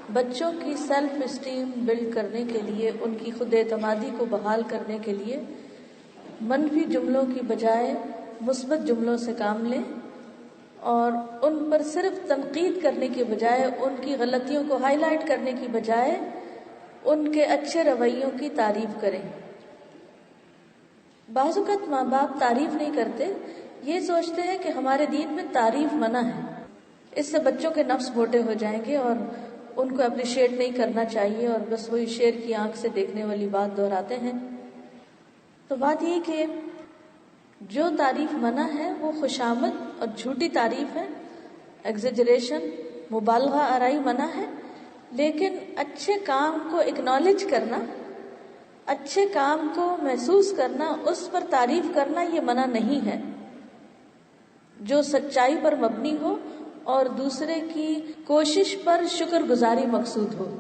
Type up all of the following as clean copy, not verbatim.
بچوں کی self esteem blood کرنے کے لیے، ان کی خود اعتمادی کو بحال کرنے کے لیے منفی جملوں کی بجائے مثبت جملوں سے کام لیں، اور ان پر صرف تنقید کرنے کی بجائے، ان کی غلطیوں کو ہائی لائٹ کرنے کی بجائے ان کے اچھے رویوں کی تعریف کریں۔ بعض اوقات ماں باپ تعریف نہیں کرتے، یہ سوچتے ہیں کہ ہمارے دین میں تعریف منع ہے، اس سے بچوں کے نفس موٹے ہو جائیں گے اور ان کو اپریشیٹ نہیں کرنا چاہیے، اور بس وہی شیر کی آنکھ سے دیکھنے والی بات دہراتے ہیں۔ تو بات یہ کہ جو تعریف منع ہے وہ خوشامد اور جھوٹی تعریف ہے، ایگزیجریشن، مبالغہ آرائی منع ہے، لیکن اچھے کام کو اکنالج کرنا، اچھے کام کو محسوس کرنا، اس پر تعریف کرنا یہ منع نہیں ہے، جو سچائی پر مبنی ہو اور دوسرے کی کوشش پر شکر گزاری مقصود ہو۔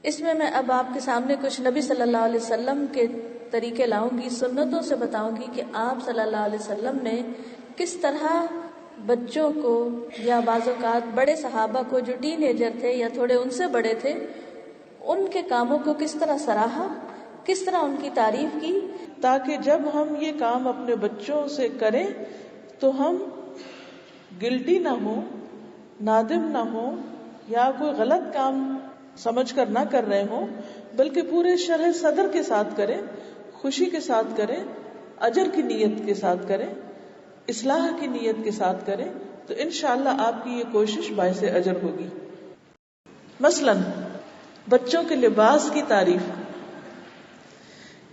اس میں اب آپ کے سامنے کچھ نبی صلی اللہ علیہ وسلم کے طریقے لاؤں گی، سنتوں سے بتاؤں گی کہ آپ صلی اللہ علیہ وسلم نے کس طرح بچوں کو یا بعض اوقات بڑے صحابہ کو جو ٹین ایجر تھے یا تھوڑے ان سے بڑے تھے، ان کے کاموں کو کس طرح سراہا، کس طرح ان کی تعریف کی، تاکہ جب ہم یہ کام اپنے بچوں سے کریں تو ہم گلٹی نہ ہوں، نادم نہ ہوں، یا کوئی غلط کام سمجھ کر نہ کر رہے ہوں، بلکہ پورے شرح صدر کے ساتھ کریں، خوشی کے ساتھ کریں، اجر کی نیت کے ساتھ کریں، اصلاح کی نیت کے ساتھ کریں، تو انشاءاللہ آپ کی یہ کوشش باعث اجر ہوگی۔ مثلا بچوں کے لباس کی تعریف،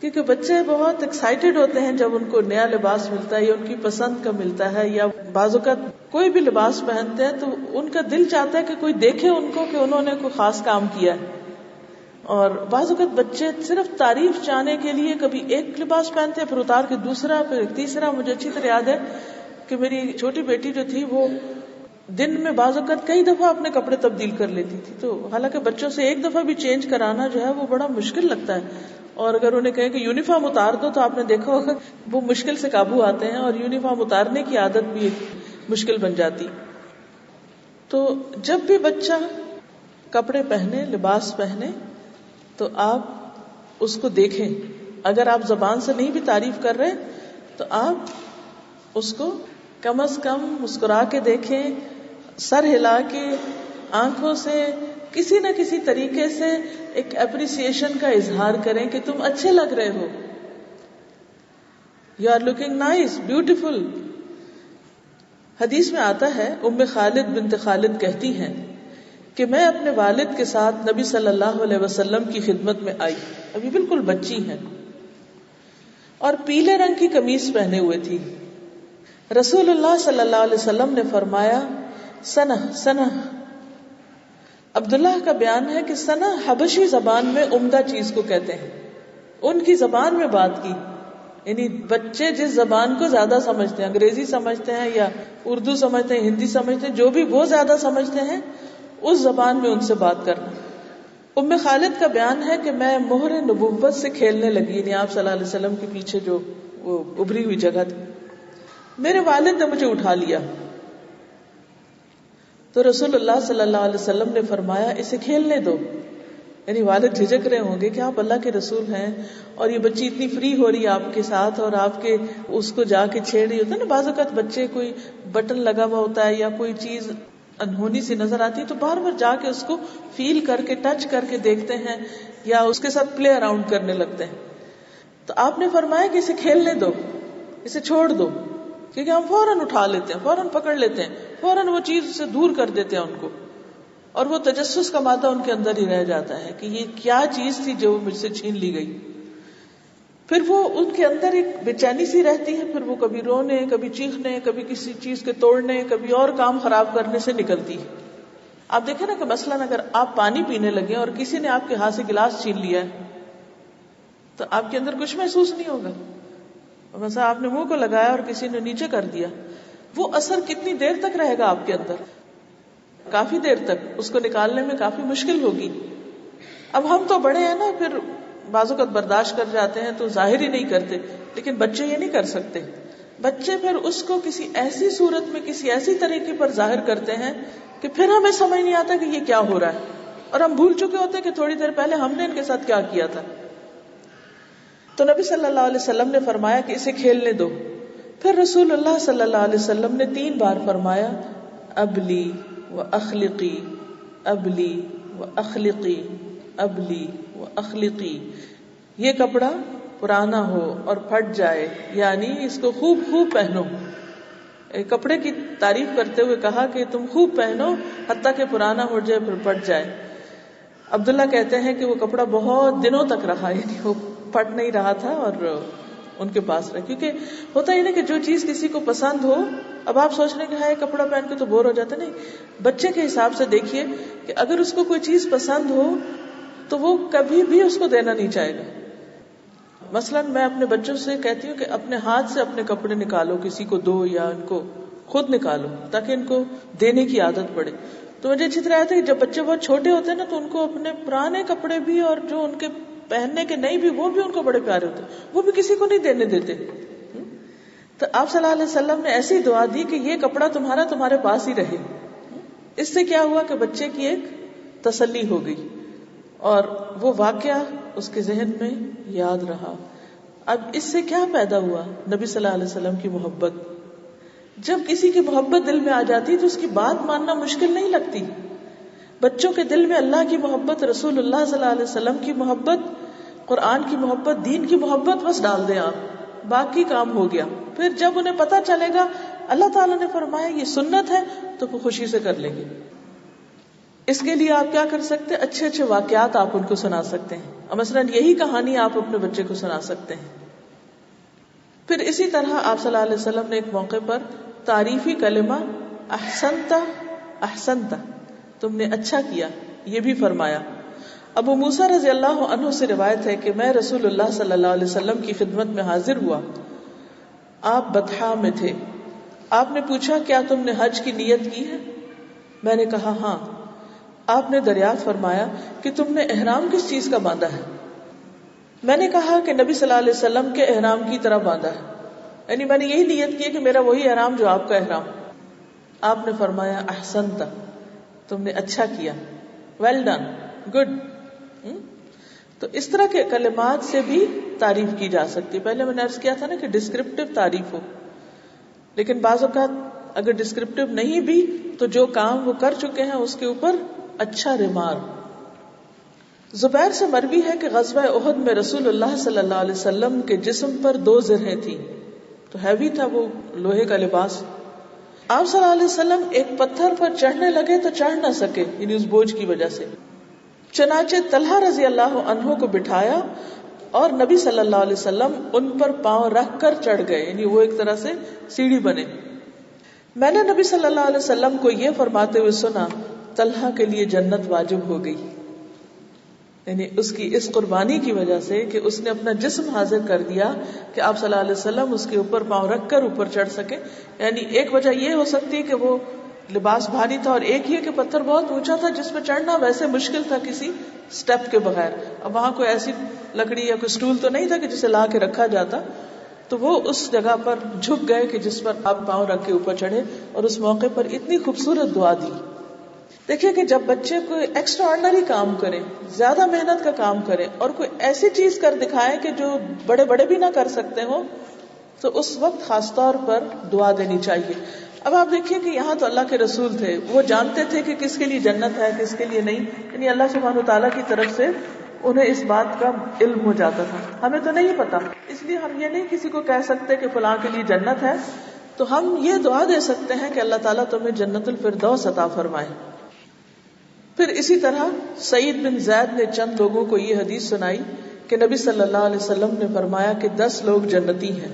کیونکہ بچے بہت ایکسائٹڈ ہوتے ہیں جب ان کو نیا لباس ملتا ہے یا ان کی پسند کا ملتا ہے، یا بعض اوقات کوئی بھی لباس پہنتے ہیں تو ان کا دل چاہتا ہے کہ کوئی دیکھے ان کو کہ انہوں نے کوئی خاص کام کیا ہے۔ اور بعض اوقات بچے صرف تعریف چاہنے کے لیے کبھی ایک لباس پہنتے ہیں، پھر اتار کے دوسرا، پھر تیسرا۔ مجھے اچھی طرح یاد ہے کہ میری چھوٹی بیٹی جو تھی وہ دن میں بعض اوقات کئی دفعہ اپنے کپڑے تبدیل کر لیتی تھی، تو حالانکہ بچوں سے ایک دفعہ بھی چینج کرانا جو ہے وہ بڑا مشکل لگتا ہے، اور اگر انہیں کہیں کہ یونیفارم اتار دو تو آپ نے دیکھا ہوگا وہ مشکل سے قابو آتے ہیں، اور یونیفارم اتارنے کی عادت بھی ایک مشکل بن جاتی۔ تو جب بھی بچہ کپڑے پہنے، لباس پہنے، تو آپ اس کو دیکھیں، اگر آپ زبان سے نہیں بھی تعریف کر رہے تو آپ اس کو کم از کم مسکرا کے دیکھیں، سر ہلا کے، آنکھوں سے، کسی نہ کسی طریقے سے ایک اپریسیشن کا اظہار کریں کہ تم اچھے لگ رہے ہو، you are looking nice, beautiful. حدیث میں آتا ہے، ام خالد بنت خالد کہتی ہیں کہ میں اپنے والد کے ساتھ نبی صلی اللہ علیہ وسلم کی خدمت میں آئی، ابھی بالکل بچی ہیں، اور پیلے رنگ کی قمیص پہنے ہوئے تھی۔ رسول اللہ صلی اللہ علیہ وسلم نے فرمایا، سنہ سنہ۔ عبداللہ کا بیان ہے کہ سنہ حبشی زبان میں عمدہ چیز کو کہتے ہیں، ان کی زبان میں بات کی، یعنی بچے جس زبان کو زیادہ سمجھتے ہیں، انگریزی سمجھتے ہیں یا اردو سمجھتے ہیں، ہندی سمجھتے ہیں، جو بھی وہ زیادہ سمجھتے ہیں، اس زبان میں ان سے بات کرنا۔ ام خالد کا بیان ہے کہ میں مہر نبوت سے کھیلنے لگی، یعنی آپ صلی اللہ علیہ وسلم کے پیچھے جو وہ ابری ہوئی جگہ تھی، میرے والد نے مجھے اٹھا لیا، تو رسول اللہ صلی اللہ علیہ وسلم نے فرمایا اسے کھیلنے دو، یعنی والد جھجک رہے ہوں گے کہ آپ اللہ کے رسول ہیں اور یہ بچی اتنی فری ہو رہی ہے آپ کے ساتھ، اور آپ کے اس کو جا کے چھیڑ رہی ہوتا ہے نا، بعض اوقات بچے کوئی بٹن لگا ہوا ہوتا ہے یا کوئی چیز انہونی سی نظر آتی ہے تو بار بار جا کے اس کو فیل کر کے، ٹچ کر کے دیکھتے ہیں یا اس کے ساتھ پلے اراؤنڈ کرنے لگتے ہیں۔ تو آپ نے فرمایا کہ اسے کھیلنے دو، اسے چھوڑ دو، کیونکہ ہم فوراً اٹھا لیتے ہیں، فوراً پکڑ لیتے ہیں، فوراً وہ چیز سے دور کر دیتے ہیں ان کو، اور وہ تجسس کا مادہ ان کے اندر ہی رہ جاتا ہے کہ یہ کیا چیز تھی جو مجھ سے چھین لی گئی۔ پھر وہ ان کے اندر ایک بے چینی سی رہتی ہے، پھر وہ کبھی رونے، کبھی چیخنے، کبھی کسی چیز کے توڑنے، کبھی اور کام خراب کرنے سے نکلتی ہے۔ آپ دیکھیں نا کہ مثلاً اگر آپ پانی پینے لگے اور کسی نے آپ کے ہاتھ سے گلاس چھین لیا ہے تو آپ کے اندر کچھ محسوس نہیں ہوگا، مثلا آپ نے منہ کو لگایا اور کسی نے نیچے کر دیا، وہ اثر کتنی دیر تک رہے گا آپ کے اندر؟ کافی دیر تک، اس کو نکالنے میں کافی مشکل ہوگی۔ اب ہم تو بڑے ہیں نا، پھر بعض اوقات برداشت کر جاتے ہیں تو ظاہر ہی نہیں کرتے، لیکن بچے یہ نہیں کر سکتے۔ بچے پھر اس کو کسی ایسی صورت میں کسی ایسی طریقے پر ظاہر کرتے ہیں کہ پھر ہمیں سمجھ نہیں آتا کہ یہ کیا ہو رہا ہے، اور ہم بھول چکے ہوتے ہیں کہ تھوڑی دیر پہلے ہم نے ان کے ساتھ کیا کیا تھا. تو نبی صلی اللہ علیہ وسلم نے فرمایا کہ اسے کھیلنے دو. پھر رسول اللہ صلی اللہ علیہ وسلم نے 3 بار فرمایا ابلی و اخلقی، ابلی و اخلقی، ابلی و اخلقی. یہ کپڑا پرانا ہو اور پھٹ جائے، یعنی اس کو خوب خوب پہنو. کپڑے کی تعریف کرتے ہوئے کہا کہ تم خوب پہنو حتیٰ کہ پرانا ہو جائے پھر پھٹ جائے. عبداللہ کہتے ہیں کہ وہ کپڑا بہت دنوں تک رہا، یعنی وہ پھٹ نہیں رہا تھا اور ان کے پاس رہا. کیونکہ ہوتا ہی نہیں کہ جو چیز کسی کو پسند ہو، اب آپ سوچ رہے ہیں کہ ہاں یہ کپڑا پہن کے تو بور ہو جاتا. نہیں، بچے کے حساب سے دیکھیے کہ اگر اس کو کوئی چیز پسند ہو تو وہ کبھی بھی اس کو دینا نہیں چاہے گا. مثلا میں اپنے بچوں سے کہتی ہوں کہ اپنے ہاتھ سے اپنے کپڑے نکالو، کسی کو دو یا ان کو خود نکالو تاکہ ان کو دینے کی عادت پڑے. تو مجھے اچھی طرح آتا ہے کہ جب بچے بہت چھوٹے ہوتے ہیں نا تو ان کو اپنے پرانے کپڑے بھی اور جو ان کے پہننے کے نہیں بھی وہ بھی ان کو بڑے پیارے ہوتے ہیں، وہ بھی کسی کو نہیں دینے دیتے. تو آپ صلی اللہ علیہ وسلم نے ایسی دعا دی کہ یہ کپڑا تمہارے پاس ہی رہے. اس سے کیا ہوا کہ بچے کی ایک تسلی ہو گئی اور وہ واقعہ اس کے ذہن میں یاد رہا. اب اس سے کیا پیدا ہوا؟ نبی صلی اللہ علیہ وسلم کی محبت. جب کسی کی محبت دل میں آ جاتی تو اس کی بات ماننا مشکل نہیں لگتی. بچوں کے دل میں اللہ کی محبت، رسول اللہ صلی اللہ علیہ وسلم کی محبت، قرآن کی محبت، دین کی محبت بس ڈال دیں آپ، باقی کام ہو گیا. پھر جب انہیں پتہ چلے گا اللہ تعالیٰ نے فرمایا یہ سنت ہے تو وہ خوشی سے کر لیں گے. اس کے لیے آپ کیا کر سکتے ہیں؟ اچھے اچھے واقعات آپ ان کو سنا سکتے ہیں. مثلا یہی کہانی آپ اپنے بچے کو سنا سکتے ہیں. پھر اسی طرح آپ صلی اللہ علیہ وسلم نے ایک موقع پر تعریفی کلمہ احسنتا احسنتا، تم نے اچھا کیا، یہ بھی فرمایا. ابو موسیٰ رضی اللہ عنہ سے روایت ہے کہ میں رسول اللہ صلی اللہ علیہ وسلم کی خدمت میں حاضر ہوا. آپ بطحا میں تھے. آپ نے پوچھا کیا تم نے حج کی نیت کی ہے؟ میں نے کہا ہاں. آپ نے دریافت فرمایا کہ تم نے احرام کس چیز کا باندھا ہے؟ میں نے کہا کہ نبی صلی اللہ علیہ وسلم کے احرام کی طرح باندھا ہے، یعنی میں نے یہی نیت کی کہ میرا وہی احرام جو آپ کا احرام. آپ نے فرمایا احسنتا، تم نے اچھا کیا، ویل ڈن، گڈ. تو اس طرح کے کلمات سے بھی تعریف کی جا سکتی. پہلے میں نے عرض کیا تھا نا کہ ڈسکرپٹیو تعریف ہو، لیکن بعض اوقات اگر ڈسکرپٹیو نہیں بھی تو جو کام وہ کر چکے ہیں اس کے اوپر اچھا ریمارک. زبیر سے مروی ہے کہ غزوہ احد میں رسول اللہ صلی اللہ علیہ وسلم کے جسم پر 2 زرہیں تھیں، تو ہیوی تھا وہ لوہے کا لباس. آپ صلی اللہ علیہ وسلم ایک پتھر پر چڑھنے لگے تو چڑھ نہ سکے، یعنی اس بوجھ کی وجہ سے. چنانچہ طلحہ رضی اللہ عنہ کو بٹھایا اور نبی صلی اللہ علیہ وسلم ان پر پاؤں رکھ کر چڑھ گئے، یعنی وہ ایک طرح سے سیڑھی بنے. میں نے نبی صلی اللہ علیہ وسلم کو یہ فرماتے ہوئے سنا طلحہ کے لیے جنت واجب ہو گئی، یعنی اس کی اس قربانی کی وجہ سے کہ اس نے اپنا جسم حاضر کر دیا کہ آپ صلی اللہ علیہ وسلم اس کے اوپر پاؤں رکھ کر اوپر چڑھ سکے. یعنی ایک وجہ یہ ہو سکتی ہے کہ وہ لباس بھاری تھا، اور ایک یہ کہ پتھر بہت اونچا تھا جس پہ چڑھنا ویسے مشکل تھا کسی سٹیپ کے بغیر. اب وہاں کوئی ایسی لکڑی یا کوئی سٹول تو نہیں تھا کہ جسے لا کے رکھا جاتا، تو وہ اس جگہ پر جھک گئے کہ جس پر آپ پاؤں رکھ کے اوپر چڑھے، اور اس موقع پر اتنی خوبصورت دعا دی. دیکھیے کہ جب بچے کوئی ایکسٹرا آرڈنری کام کرے، زیادہ محنت کا کام کرے، اور کوئی ایسی چیز کر دکھائے کہ جو بڑے بڑے بھی نہ کر سکتے ہوں، تو اس وقت خاص طور پر دعا دینی چاہیے. اب آپ دیکھیے کہ یہاں تو اللہ کے رسول تھے، وہ جانتے تھے کہ کس کے لیے جنت ہے کس کے لیے نہیں، یعنی اللہ سبحانہ وتعالیٰ کی طرف سے انہیں اس بات کا علم ہو جاتا تھا. ہمیں تو نہیں پتا، اس لیے ہم یہ نہیں کسی کو کہہ سکتے کہ فلاں کے لیے جنت ہے. تو ہم یہ دعا دے سکتے ہیں کہ اللہ تعالیٰ تمہیں جنت الفردوس عطا فرمائے. پھر اسی طرح سعید بن زید نے چند لوگوں کو یہ حدیث سنائی کہ نبی صلی اللہ علیہ وسلم نے فرمایا کہ 10 لوگ جنتی ہیں: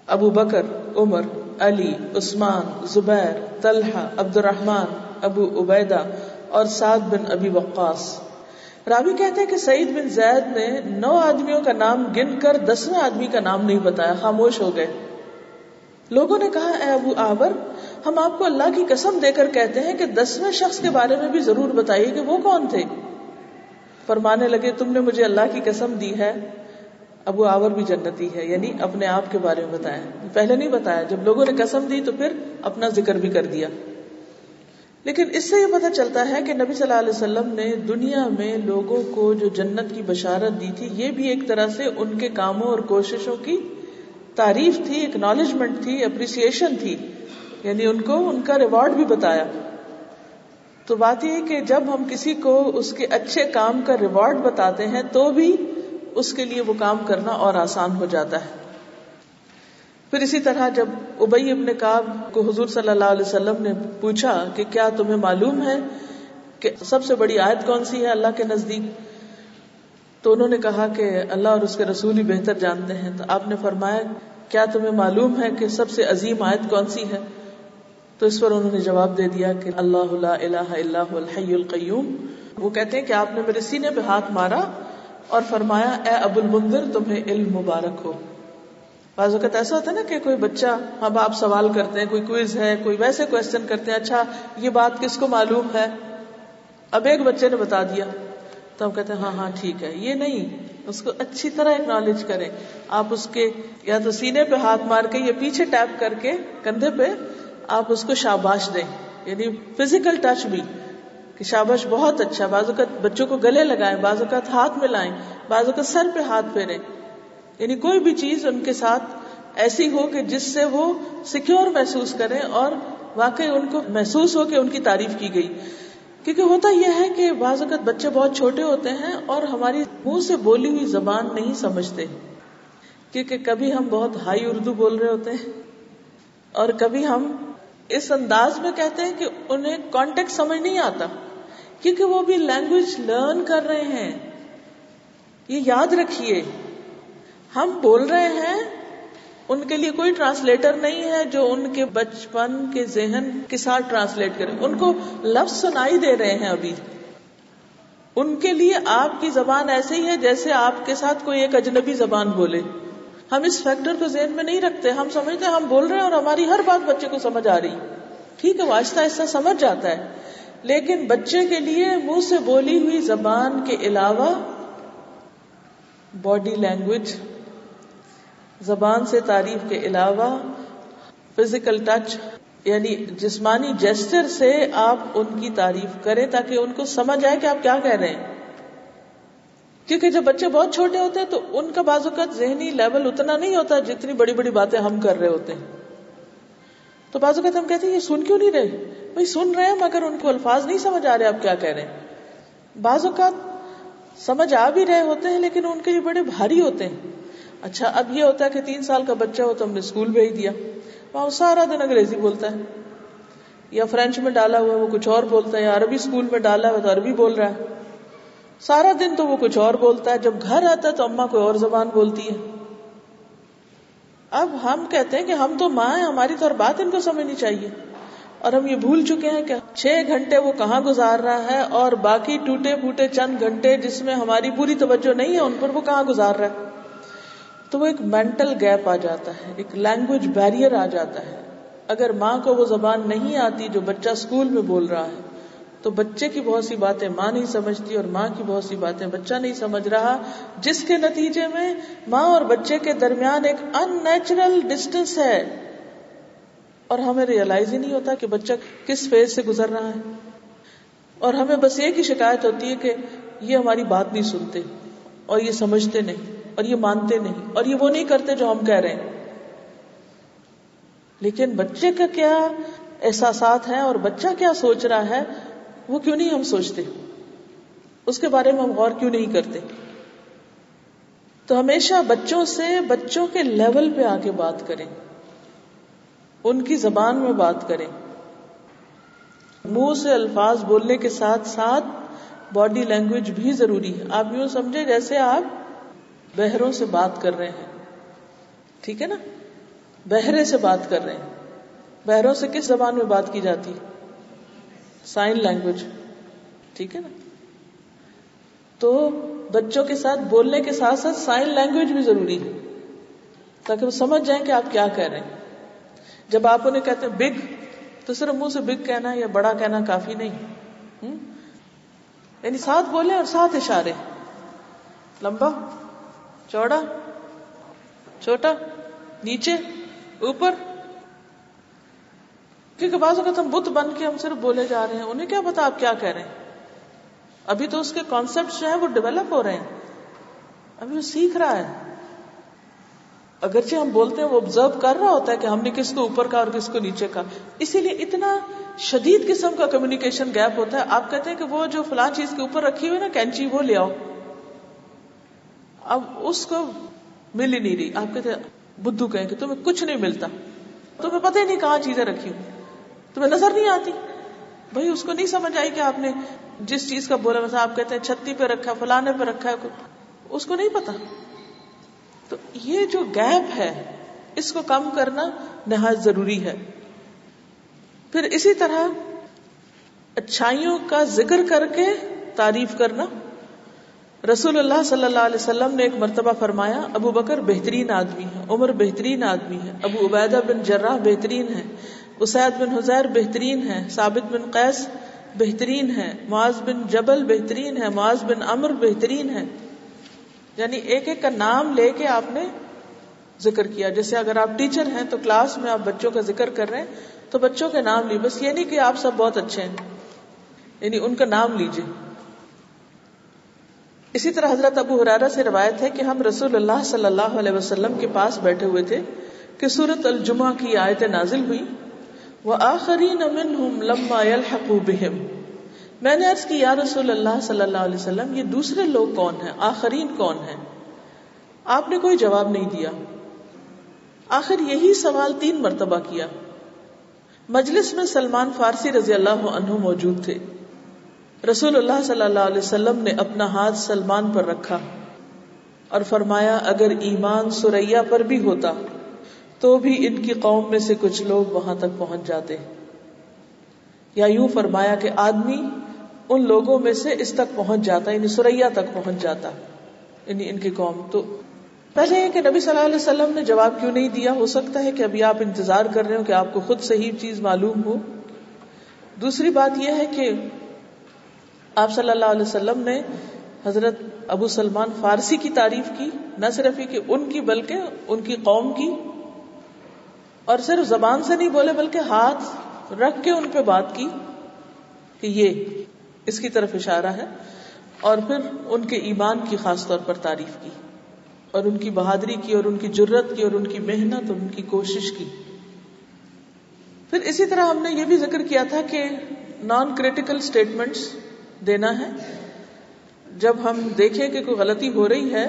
ابو بکر، عمر، علی، عثمان، زبیر، طلحہ، عبد الرحمن، ابو عبیدہ اور سعد بن ابی وقاص. راوی کہتے ہیں کہ سعید بن زید نے 9 آدمیوں کا نام گن کر 10ویں آدمی کا نام نہیں بتایا، خاموش ہو گئے. لوگوں نے کہا اے ابو آبر، ہم آپ کو اللہ کی قسم دے کر کہتے ہیں کہ 10ویں شخص کے بارے میں بھی ضرور بتائیے کہ وہ کون تھے. فرمانے لگے تم نے مجھے اللہ کی قسم دی ہے، ابو آور بھی جنتی ہے، یعنی اپنے آپ کے بارے میں بتایا، پہلے نہیں بتایا، جب لوگوں نے قسم دی تو پھر اپنا ذکر بھی کر دیا. لیکن اس سے یہ پتہ چلتا ہے کہ نبی صلی اللہ علیہ وسلم نے دنیا میں لوگوں کو جو جنت کی بشارت دی تھی، یہ بھی ایک طرح سے ان کے کاموں اور کوششوں کی تعریف تھی، ایکنالجمنٹ تھی، اپریسیشن تھی، یعنی ان کو ان کا ریوارڈ بھی بتایا. تو بات یہ ہے کہ جب ہم کسی کو اس کے اچھے کام کا ریوارڈ بتاتے ہیں تو بھی اس کے لیے وہ کام کرنا اور آسان ہو جاتا ہے. پھر اسی طرح جب ابی ابن کعب کو حضور صلی اللہ علیہ وسلم نے پوچھا کہ کیا تمہیں معلوم ہے کہ سب سے بڑی آیت کون سی ہے اللہ کے نزدیک، تو انہوں نے کہا کہ اللہ اور اس کے رسول ہی بہتر جانتے ہیں. تو آپ نے فرمایا کیا تمہیں معلوم ہے کہ سب سے عظیم آیت کون سی ہے؟ تو اس پر انہوں نے جواب دے دیا کہ اللہ لا الہ الا هو الحی القیوم. وہ کہتے ہیں کہ آپ نے میرے سینے پہ ہاتھ مارا اور فرمایا اے ابو المنذر تمہیں علم مبارک ہو. بعض اوقات ایسا ہوتا ہے نا کہ کوئی بچہ، ہم آپ سوال کرتے ہیں، کوئی کوئز ہے، کوئی ویسے کویسچن کرتے ہیں، اچھا یہ بات کس کو معلوم ہے؟ اب ایک بچے نے بتا دیا تو ہم کہتے ہیں ہاں ہاں ٹھیک ہے. یہ نہیں، اس کو اچھی طرح اکنالج کریں. آپ اس کے یا تو سینے پہ ہاتھ مار کے یا پیچھے ٹیپ کر کے کندھے پہ آپ اس کو شاباش دیں، یعنی فزیکل ٹچ بھی کہ شاباش بہت اچھا. بعض اوقات بچوں کو گلے لگائیں، بعض اوقات ہاتھ ملائیں، بعض اوقات سر پہ ہاتھ پھیریں، یعنی کوئی بھی چیز ان کے ساتھ ایسی ہو کہ جس سے وہ سیکیور محسوس کریں اور واقعی ان کو محسوس ہو کہ ان کی تعریف کی گئی. کیونکہ ہوتا یہ ہے کہ بعض اوقات بچے بہت چھوٹے ہوتے ہیں اور ہماری منہ سے بولی ہوئی زبان نہیں سمجھتے، کیونکہ کبھی ہم بہت ہائی اردو بول رہے ہوتے ہیں اور کبھی ہم اس انداز میں کہتے ہیں کہ انہیں کانٹیکٹ سمجھ نہیں آتا، کیونکہ وہ بھی لینگویج لرن کر رہے ہیں. یہ یاد رکھیے، ہم بول رہے ہیں، ان کے لیے کوئی ٹرانسلیٹر نہیں ہے جو ان کے بچپن کے ذہن کے ساتھ ٹرانسلیٹ کرے. ان کو لفظ سنائی دے رہے ہیں ابھی. ان کے لیے آپ کی زبان ایسے ہی ہے جیسے آپ کے ساتھ کوئی ایک اجنبی زبان بولے. ہم اس فیکٹر کو ذہن میں نہیں رکھتے، ہم سمجھتے ہیں ہم بول رہے ہیں اور ہماری ہر بات بچے کو سمجھ آ رہی. ٹھیک ہے، وہ آہستہ آہستہ سمجھ جاتا ہے، لیکن بچے کے لیے منہ سے بولی ہوئی زبان کے علاوہ باڈی لینگویج، زبان سے تعریف کے علاوہ فزیکل ٹچ، یعنی جسمانی جیسچر سے آپ ان کی تعریف کریں تاکہ ان کو سمجھ آئے کہ آپ کیا کہہ رہے ہیں. کیونکہ جب بچے بہت چھوٹے ہوتے ہیں تو ان کا بعض اوقات ذہنی لیول اتنا نہیں ہوتا جتنی بڑی بڑی باتیں ہم کر رہے ہوتے ہیں. تو بعض اوقات ہم کہتے ہیں یہ سن کیوں نہیں رہے؟ بھائی سن رہے ہیں مگر ان کو الفاظ نہیں سمجھ آ رہے آپ کیا کہہ رہے ہیں. بعض اوقات سمجھ آ بھی رہے ہوتے ہیں لیکن ان کے لیے بڑے بھاری ہوتے ہیں. اچھا اب یہ ہوتا ہے کہ 3 سال کا بچہ ہو تو ہم نے اسکول بھیج دیا، وہاں سارا دن انگریزی بولتا ہے، یا فرینچ میں ڈالا ہوا ہے وہ کچھ اور بولتا ہے، یا عربی اسکول میں ڈالا ہوا تو عربی بول رہا ہے. سارا دن تو وہ کچھ اور بولتا ہے، جب گھر آتا ہے تو اماں کوئی اور زبان بولتی ہے. اب ہم کہتے ہیں کہ ہم تو ماں ہیں، ہماری تو ہر بات ان کو سمجھنی چاہیے، اور ہم یہ بھول چکے ہیں کہ 6 گھنٹے وہ کہاں گزار رہا ہے اور باقی ٹوٹے پھوٹے چند گھنٹے جس میں ہماری پوری توجہ نہیں ہے ان پر وہ کہاں گزار رہا ہے. تو وہ ایک مینٹل گیپ آ جاتا ہے، ایک لینگویج بیریئر آ جاتا ہے. اگر ماں کو وہ زبان نہیں آتی جو بچہ اسکول میں بول رہا ہے تو بچے کی بہت سی باتیں ماں نہیں سمجھتی اور ماں کی بہت سی باتیں بچہ نہیں سمجھ رہا، جس کے نتیجے میں ماں اور بچے کے درمیان ایک ان نیچرل ڈسٹینس ہے اور ہمیں ریئلائز ہی نہیں ہوتا کہ بچہ کس فیز سے گزر رہا ہے. اور ہمیں بس ایک ہی شکایت ہوتی ہے کہ یہ ہماری بات نہیں سنتے اور یہ سمجھتے نہیں اور یہ مانتے نہیں اور یہ وہ نہیں کرتے جو ہم کہہ رہے ہیں. لیکن بچے کا کیا احساسات ہیں اور بچہ کیا سوچ رہا ہے وہ کیوں نہیں ہم سوچتے، اس کے بارے میں ہم غور کیوں نہیں کرتے. تو ہمیشہ بچوں سے بچوں کے لیول پہ آ کے بات کریں، ان کی زبان میں بات کریں. منہ سے الفاظ بولنے کے ساتھ ساتھ باڈی لینگویج بھی ضروری ہے. آپ یوں سمجھے جیسے آپ بہروں سے بات کر رہے ہیں، ٹھیک ہے نا، بہرے سے بات کر رہے ہیں. بہروں سے کس زبان میں بات کی جاتی؟ سائن لینگویج، ٹھیک ہے نا. تو بچوں کے ساتھ بولنے کے ساتھ ساتھ سائن لینگویج بھی ضروری ہے تاکہ وہ سمجھ جائیں کہ آپ کیا کہہ رہے ہیں. جب آپ انہیں کہتے ہیں بگ تو صرف منہ سے بگ کہنا یا بڑا کہنا کافی نہیں، یعنی ساتھ بولیں اور ساتھ اشارے، لمبا چوڑا چھوٹا, نیچے, اوپر. کیونکہ بعض اوقات ہم بت بن کے ہم صرف بولے جا رہے ہیں, انہیں کیا پتا آپ کیا کہہ رہے ہیں. ابھی تو اس کے کانسیپٹ جو ہیں وہ ڈیولپ ہو رہے ہیں, ابھی وہ سیکھ رہا ہے. اگرچہ ہم بولتے ہیں وہ آبزرو کر رہا ہوتا ہے کہ ہم نے کس کو اوپر کا اور کس کو نیچے کا. اسی لیے اتنا شدید قسم کا کمیونیکیشن گیپ ہوتا ہے. آپ کہتے ہیں کہ وہ جو فلاں چیز کے اوپر رکھی ہوئی نا کینچی, وہ لے آؤ, اب اس کو مل ہی نہیں رہی. آپ کہتے ہیں بدھو کہیں کہ تمہیں کچھ نہیں ملتا, تمہیں پتہ ہی نہیں کہاں چیزیں رکھی ہوں, تمہیں نظر نہیں آتی. بھائی اس کو نہیں سمجھ آئی کہ آپ نے جس چیز کا بولا, مثلا آپ کہتے ہیں چھتی پہ رکھا, فلانے پہ رکھا ہے, اس کو نہیں پتا. تو یہ جو گیپ ہے اس کو کم کرنا نہایت ضروری ہے. پھر اسی طرح اچھائیوں کا ذکر کر کے تعریف کرنا. رسول اللہ صلی اللہ علیہ وسلم نے ایک مرتبہ فرمایا, ابو بکر بہترین آدمی ہے, عمر بہترین آدمی ہے, ابو عبیدہ بن جراح بہترین ہے, اسید بن حذیر بہترین ہے, ثابت بن قیس بہترین ہے, معاذ بن جبل بہترین ہے, معاذ بن عمر بہترین ہے. یعنی ایک ایک کا نام لے کے آپ نے ذکر کیا. جیسے اگر آپ ٹیچر ہیں تو کلاس میں آپ بچوں کا ذکر کر رہے ہیں تو بچوں کے نام لیے, بس یہ نہیں کہ آپ سب بہت اچھے ہیں, یعنی ان کا نام لیجئے. اسی طرح حضرت ابو ہریرہ سے روایت ہے کہ ہم رسول اللہ صلی اللہ علیہ وسلم کے پاس بیٹھے ہوئے تھے کہ سورۃ الجمعہ کی آیتیں نازل ہوئی, وآخرین منہم لما یلحقوا بہم. میں نے عرض کی یا رسول اللہ صلی اللہ علیہ وسلم یہ دوسرے لوگ کون ہیں, آخرین کون ہیں؟ آپ نے کوئی جواب نہیں دیا. آخر یہی سوال 3 مرتبہ کیا. مجلس میں سلمان فارسی رضی اللہ عنہ موجود تھے. رسول اللہ صلی اللہ علیہ وسلم نے اپنا ہاتھ سلمان پر رکھا اور فرمایا, اگر ایمان سریا پر بھی ہوتا تو بھی ان کی قوم میں سے کچھ لوگ وہاں تک پہنچ جاتے. یا یوں فرمایا کہ آدمی ان لوگوں میں سے اس تک پہنچ جاتا, یعنی سریا تک پہنچ جاتا, یعنی ان کی قوم. تو پہلے یہ کہ نبی صلی اللہ علیہ وسلم نے جواب کیوں نہیں دیا؟ ہو سکتا ہے کہ ابھی آپ انتظار کر رہے ہو کہ آپ کو خود صحیح چیز معلوم ہو. دوسری بات یہ ہے کہ آپ صلی اللہ علیہ وسلم نے حضرت ابو سلمان فارسی کی تعریف کی, نہ صرف ہی کہ ان کی بلکہ ان کی قوم کی, اور صرف زبان سے نہیں بولے بلکہ ہاتھ رکھ کے ان پہ بات کی کہ یہ اس کی طرف اشارہ ہے, اور پھر ان کے ایمان کی خاص طور پر تعریف کی, اور ان کی بہادری کی, اور ان کی جرت کی, اور ان کی محنت, اور ان کی کوشش کی. پھر اسی طرح ہم نے یہ بھی ذکر کیا تھا کہ نان کریٹیکل سٹیٹمنٹس دینا ہے. جب ہم دیکھیں کہ کوئی غلطی ہو رہی ہے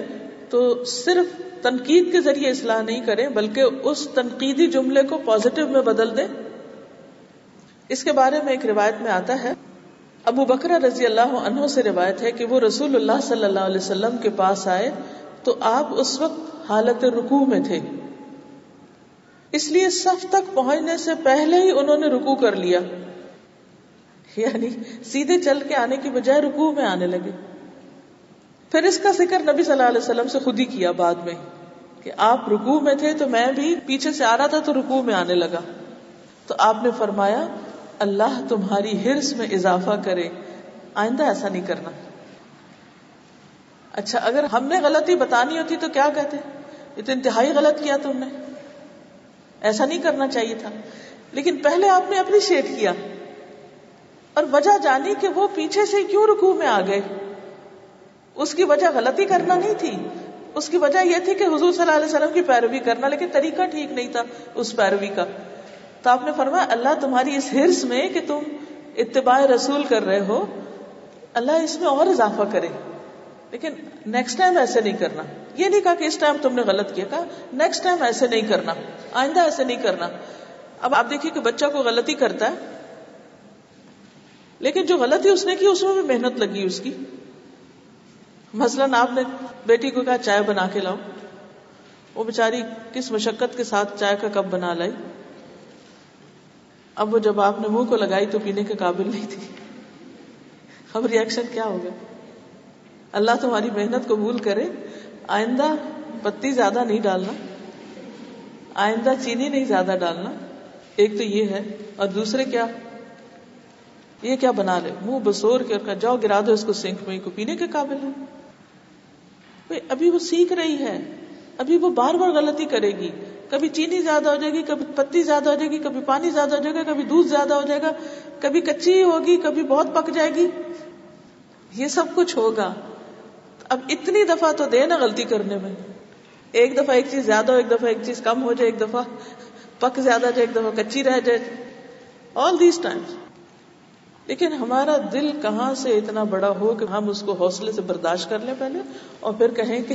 تو صرف تنقید کے ذریعے اصلاح نہیں کریں بلکہ اس تنقیدی جملے کو پازیٹو میں بدل دیں. اس کے بارے میں ایک روایت میں آتا ہے, ابو بکر رضی اللہ عنہ سے روایت ہے کہ وہ رسول اللہ صلی اللہ علیہ وسلم کے پاس آئے تو آپ اس وقت حالت رکوع میں تھے, اس لیے صف تک پہنچنے سے پہلے ہی انہوں نے رکوع کر لیا, یعنی سیدھے چل کے آنے کی بجائے رکوع میں آنے لگے. پھر اس کا ذکر نبی صلی اللہ علیہ وسلم سے خود ہی کیا بعد میں کہ آپ رکوع میں تھے تو میں بھی پیچھے سے آ رہا تھا تو رکوع میں آنے لگا. تو آپ نے فرمایا, اللہ تمہاری حرص میں اضافہ کرے, آئندہ ایسا نہیں کرنا. اچھا, اگر ہم نے غلطی بتانی ہوتی تو کیا کہتے, یہ تو انتہائی غلط کیا تم نے, ایسا نہیں کرنا چاہیے تھا. لیکن پہلے آپ نے اپریشیٹ کیا اور وجہ جانی کہ وہ پیچھے سے کیوں رکوع میں آ گئے. اس کی وجہ غلطی کرنا نہیں تھی, اس کی وجہ یہ تھی کہ حضور صلی اللہ علیہ وسلم کی پیروی کرنا, لیکن طریقہ ٹھیک نہیں تھا اس پیروی کا. تو آپ نے فرمایا اللہ تمہاری اس حرص میں کہ تم اتباع رسول کر رہے ہو, اللہ اس میں اور اضافہ کرے, لیکن نیکسٹ ٹائم ایسے نہیں کرنا. یہ نہیں کہا کہ اس ٹائم تم نے غلط کیا, کہا نیکسٹ ٹائم ایسے نہیں کرنا, آئندہ ایسے نہیں کرنا. اب آپ دیکھیے کہ بچہ کو غلطی کرتا ہے لیکن جو غلطی اس نے کی اس میں بھی محنت لگی اس کی. مثلاً آپ نے بیٹی کو کہا چائے بنا کے لاؤ, وہ بیچاری کس مشقت کے ساتھ چائے کا کپ بنا لائی. اب وہ جب آپ نے منہ کو لگائی تو پینے کے قابل نہیں تھی. اب ریئیکشن کیا ہوگا؟ اللہ تمہاری محنت قبول کرے, آئندہ پتی زیادہ نہیں ڈالنا, آئندہ چینی نہیں زیادہ ڈالنا. ایک تو یہ ہے, اور دوسرے کیا, یہ کیا بنا لے, منہ بسور کے اور جاؤ گرا دو اس کو سنک میں, کو پینے کے قابل ہے. ابھی وہ سیکھ رہی ہے, ابھی وہ بار بار غلطی کرے گی. کبھی چینی زیادہ ہو جائے گی, کبھی پتی زیادہ ہو جائے گی, کبھی پانی زیادہ ہو جائے گا, کبھی دودھ زیادہ ہو جائے گا, کبھی کچی ہوگی, کبھی بہت پک جائے گی. یہ سب کچھ ہوگا. اب اتنی دفعہ تو دے نا غلطی کرنے میں. ایک دفعہ ایک چیز زیادہ ہو, ایک دفعہ ایک چیز کم ہو جائے, ایک دفعہ پک زیادہ جائے, ایک دفعہ کچی رہ جائے. All these Times. لیکن ہمارا دل کہاں سے اتنا بڑا ہو کہ ہم اس کو حوصلے سے برداشت کر لیں پہلے, اور پھر کہیں کہ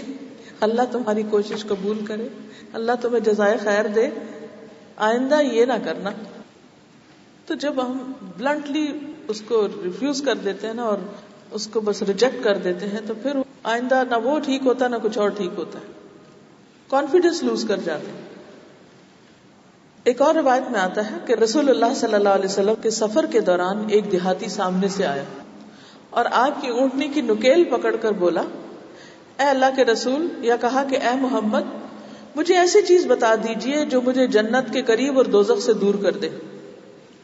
اللہ تمہاری کوشش قبول کرے, اللہ تمہیں جزائے خیر دے, آئندہ یہ نہ کرنا. تو جب ہم بلنٹلی اس کو ریفیوز کر دیتے ہیں نا, اور اس کو بس ریجیکٹ کر دیتے ہیں, تو پھر آئندہ نہ وہ ٹھیک ہوتا نہ کچھ اور ٹھیک ہوتا ہے. کانفیڈنس لوز کر جاتے ہیں. ایک اور روایت میں آتا ہے کہ رسول اللہ صلی اللہ علیہ وسلم کے سفر کے دوران ایک دیہاتی سامنے سے آیا اور آپ کی اونٹنی کی نکیل پکڑ کر بولا, اے اللہ کے رسول, یا کہا کہ اے محمد, مجھے ایسی چیز بتا دیجئے جو مجھے جنت کے قریب اور دوزخ سے دور کر دے.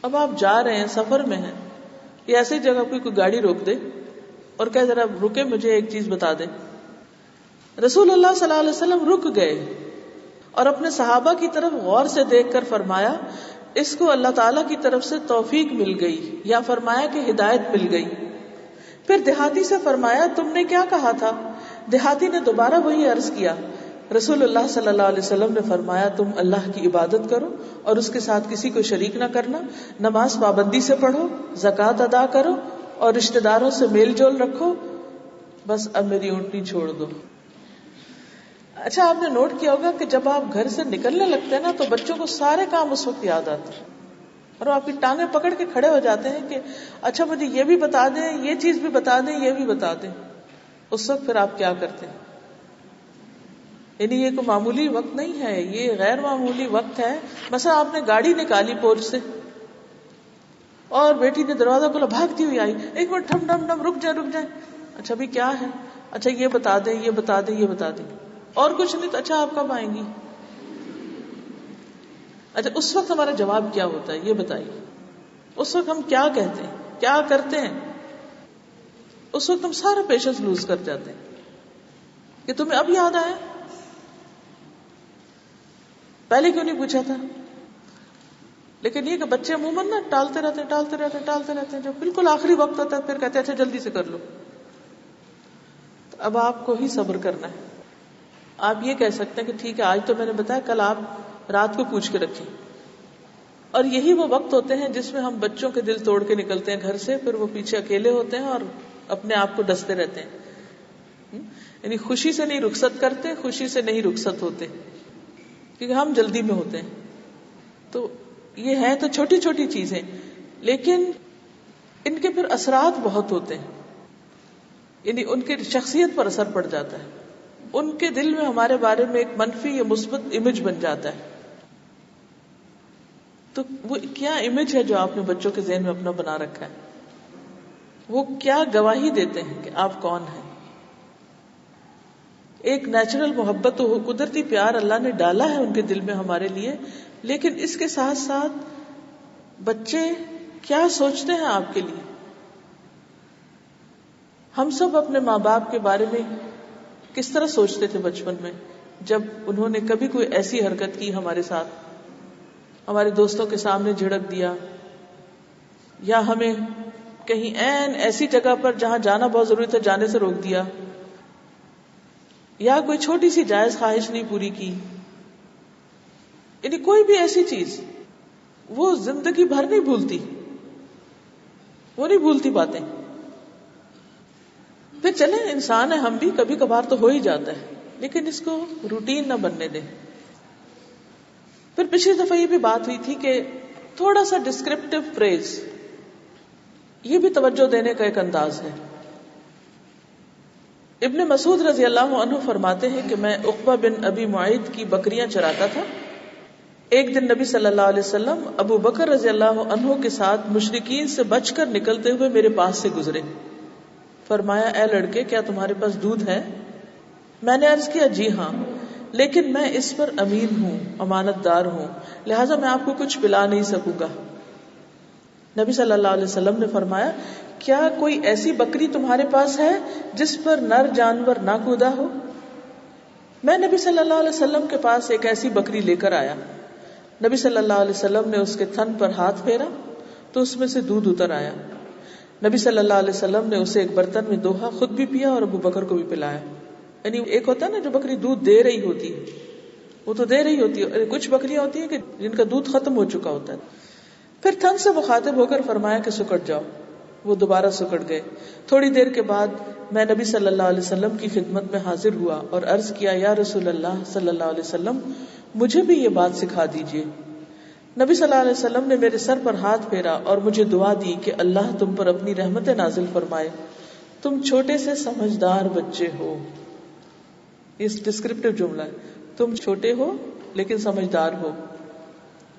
اب آپ جا رہے ہیں, سفر میں ہیں, یا ایسی جگہ کوئی گاڑی روک دے اور کہ ذرا رکے, مجھے ایک چیز بتا دے. رسول اللہ صلی اللہ علیہ وسلم رک گئے اور اپنے صحابہ کی طرف غور سے دیکھ کر فرمایا, اس کو اللہ تعالیٰ کی طرف سے توفیق مل گئی, یا فرمایا کہ ہدایت مل گئی. پھر دیہاتی سے فرمایا, تم نے کیا کہا تھا؟ دیہاتی نے دوبارہ وہی عرض کیا. رسول اللہ صلی اللہ علیہ وسلم نے فرمایا, تم اللہ کی عبادت کرو اور اس کے ساتھ کسی کو شریک نہ کرنا, نماز پابندی سے پڑھو, زکوٰۃ ادا کرو اور رشتہ داروں سے میل جول رکھو, بس اب میری اونٹنی چھوڑ دو. اچھا, آپ نے نوٹ کیا ہوگا کہ جب آپ گھر سے نکلنے لگتے ہیں نا, تو بچوں کو سارے کام اس وقت یاد آتے ہیں, اور وہ آپ کی ٹانگیں پکڑ کے کھڑے ہو جاتے ہیں کہ اچھا مجھے یہ بھی بتا دیں, یہ چیز بھی بتا دیں, یہ بھی بتا دیں. اس وقت پھر آپ کیا کرتے ہیں؟ یعنی یہ کوئی معمولی وقت نہیں ہے, یہ غیر معمولی وقت ہے. مثلا آپ نے گاڑی نکالی پورچ سے اور بیٹی نے دروازہ کھولا, بھاگتی ہوئی آئی, ایک منٹ ٹھم ٹھم ٹھم, رک جائیں. اچھا ابھی کیا ہے؟ اچھا یہ بتا دیں, یہ بتا دیں, یہ بتا دیں, اور کچھ نہیں. تو اچھا آپ کب آئیں گی؟ اچھا اس وقت ہمارا جواب کیا ہوتا ہے یہ بتائیے. اس وقت ہم کیا کہتے ہیں, کیا کرتے ہیں؟ اس وقت ہم سارا پیشنس لوز کر جاتے ہیں کہ تمہیں اب یاد آیا, پہلے کیوں نہیں پوچھا تھا. لیکن یہ کہ بچے عموماً نا ٹالتے رہتے ہیں, جو بالکل آخری وقت ہوتا ہے پھر کہتے ہیں اچھا جلدی سے کر لو. تو اب آپ کو ہی صبر کرنا ہے. آپ یہ کہہ سکتے ہیں کہ ٹھیک ہے, آج تو میں نے بتایا, کل آپ رات کو پوچھ کے رکھیں. اور یہی وہ وقت ہوتے ہیں جس میں ہم بچوں کے دل توڑ کے نکلتے ہیں گھر سے, پھر وہ پیچھے اکیلے ہوتے ہیں اور اپنے آپ کو ڈستے رہتے ہیں. یعنی خوشی سے نہیں رخصت کرتے, خوشی سے نہیں رخصت ہوتے, کیونکہ ہم جلدی میں ہوتے ہیں. تو یہ ہے تو چھوٹی چھوٹی چیزیں, لیکن ان کے پھر اثرات بہت ہوتے ہیں. یعنی ان کی شخصیت پر اثر پڑ جاتا ہے, ان کے دل میں ہمارے بارے میں ایک منفی یا مثبت امیج بن جاتا ہے. تو وہ کیا امیج ہے جو آپ نے بچوں کے ذہن میں اپنا بنا رکھا ہے؟ وہ کیا گواہی دیتے ہیں کہ آپ کون ہیں؟ ایک نیچرل محبت تو قدرتی پیار اللہ نے ڈالا ہے ان کے دل میں ہمارے لیے, لیکن اس کے ساتھ ساتھ بچے کیا سوچتے ہیں آپ کے لیے. ہم سب اپنے ماں باپ کے بارے میں کس طرح سوچتے تھے بچپن میں, جب انہوں نے کبھی کوئی ایسی حرکت کی ہمارے ساتھ, ہمارے دوستوں کے سامنے جھڑک دیا, یا ہمیں کہیں ایسی جگہ پر جہاں جانا بہت ضروری تھا جانے سے روک دیا, یا کوئی چھوٹی سی جائز خواہش نہیں پوری کی. یعنی کوئی بھی ایسی چیز وہ زندگی بھر نہیں بھولتی, وہ نہیں بھولتی باتیں. پھر چلیں انسان ہے ہم بھی, کبھی کبھار تو ہو ہی جاتا ہے, لیکن اس کو روٹین نہ بننے دیں. پھر پچھلی دفعہ یہ بھی بات ہوئی تھی کہ تھوڑا سا ڈسکرپٹیو پریز, یہ بھی توجہ دینے کا ایک انداز ہے. ابن مسعود رضی اللہ عنہ فرماتے ہیں کہ میں عقبہ بن ابی معیط کی بکریاں چراتا تھا. ایک دن نبی صلی اللہ علیہ وسلم ابو بکر رضی اللہ عنہ کے ساتھ مشرکین سے بچ کر نکلتے ہوئے میرے پاس سے گزرے. فرمایا, اے لڑکے, کیا تمہارے پاس دودھ ہے؟ میں نے عرض کیا, جی ہاں, لیکن میں اس پر امین ہوں, امانت دار ہوں, لہٰذا میں آپ کو کچھ پلا نہیں سکوں گا. نبی صلی اللہ علیہ وسلم نے فرمایا, کیا کوئی ایسی بکری تمہارے پاس ہے جس پر نر جانور نہ کودا ہو؟ میں نبی صلی اللہ علیہ وسلم کے پاس ایک ایسی بکری لے کر آیا. نبی صلی اللہ علیہ وسلم نے اس کے تھن پر ہاتھ پھیرا تو اس میں سے دودھ اتر آیا. نبی صلی اللہ علیہ وسلم نے اسے ایک برتن میں دوہا، خود بھی پیا اور ابو بکر کو بھی پلایا. یعنی ایک ہوتا ہے نا جو بکری دودھ دے رہی ہوتی ہے، وہ تو دے رہی ہوتی ہے، کچھ بکریاں ہوتی ہیں کہ جن کا دودھ ختم ہو چکا ہوتا ہے. پھر تھن سے مخاطب ہو کر فرمایا کہ سکڑ جاؤ. وہ دوبارہ سکڑ گئے. تھوڑی دیر کے بعد میں نبی صلی اللہ علیہ وسلم کی خدمت میں حاضر ہوا اور عرض کیا، یا رسول اللہ صلی اللہ علیہ وسلم مجھے بھی یہ بات سکھا دیجیے. نبی صلی اللہ علیہ وسلم نے میرے سر پر ہاتھ پھیرا اور مجھے دعا دی کہ اللہ تم پر اپنی رحمت نازل فرمائے. تم چھوٹے سے سمجھدار بچے ہو. اس ڈسکرپٹیو جملہ ہے، تم چھوٹے ہو لیکن سمجھدار ہو.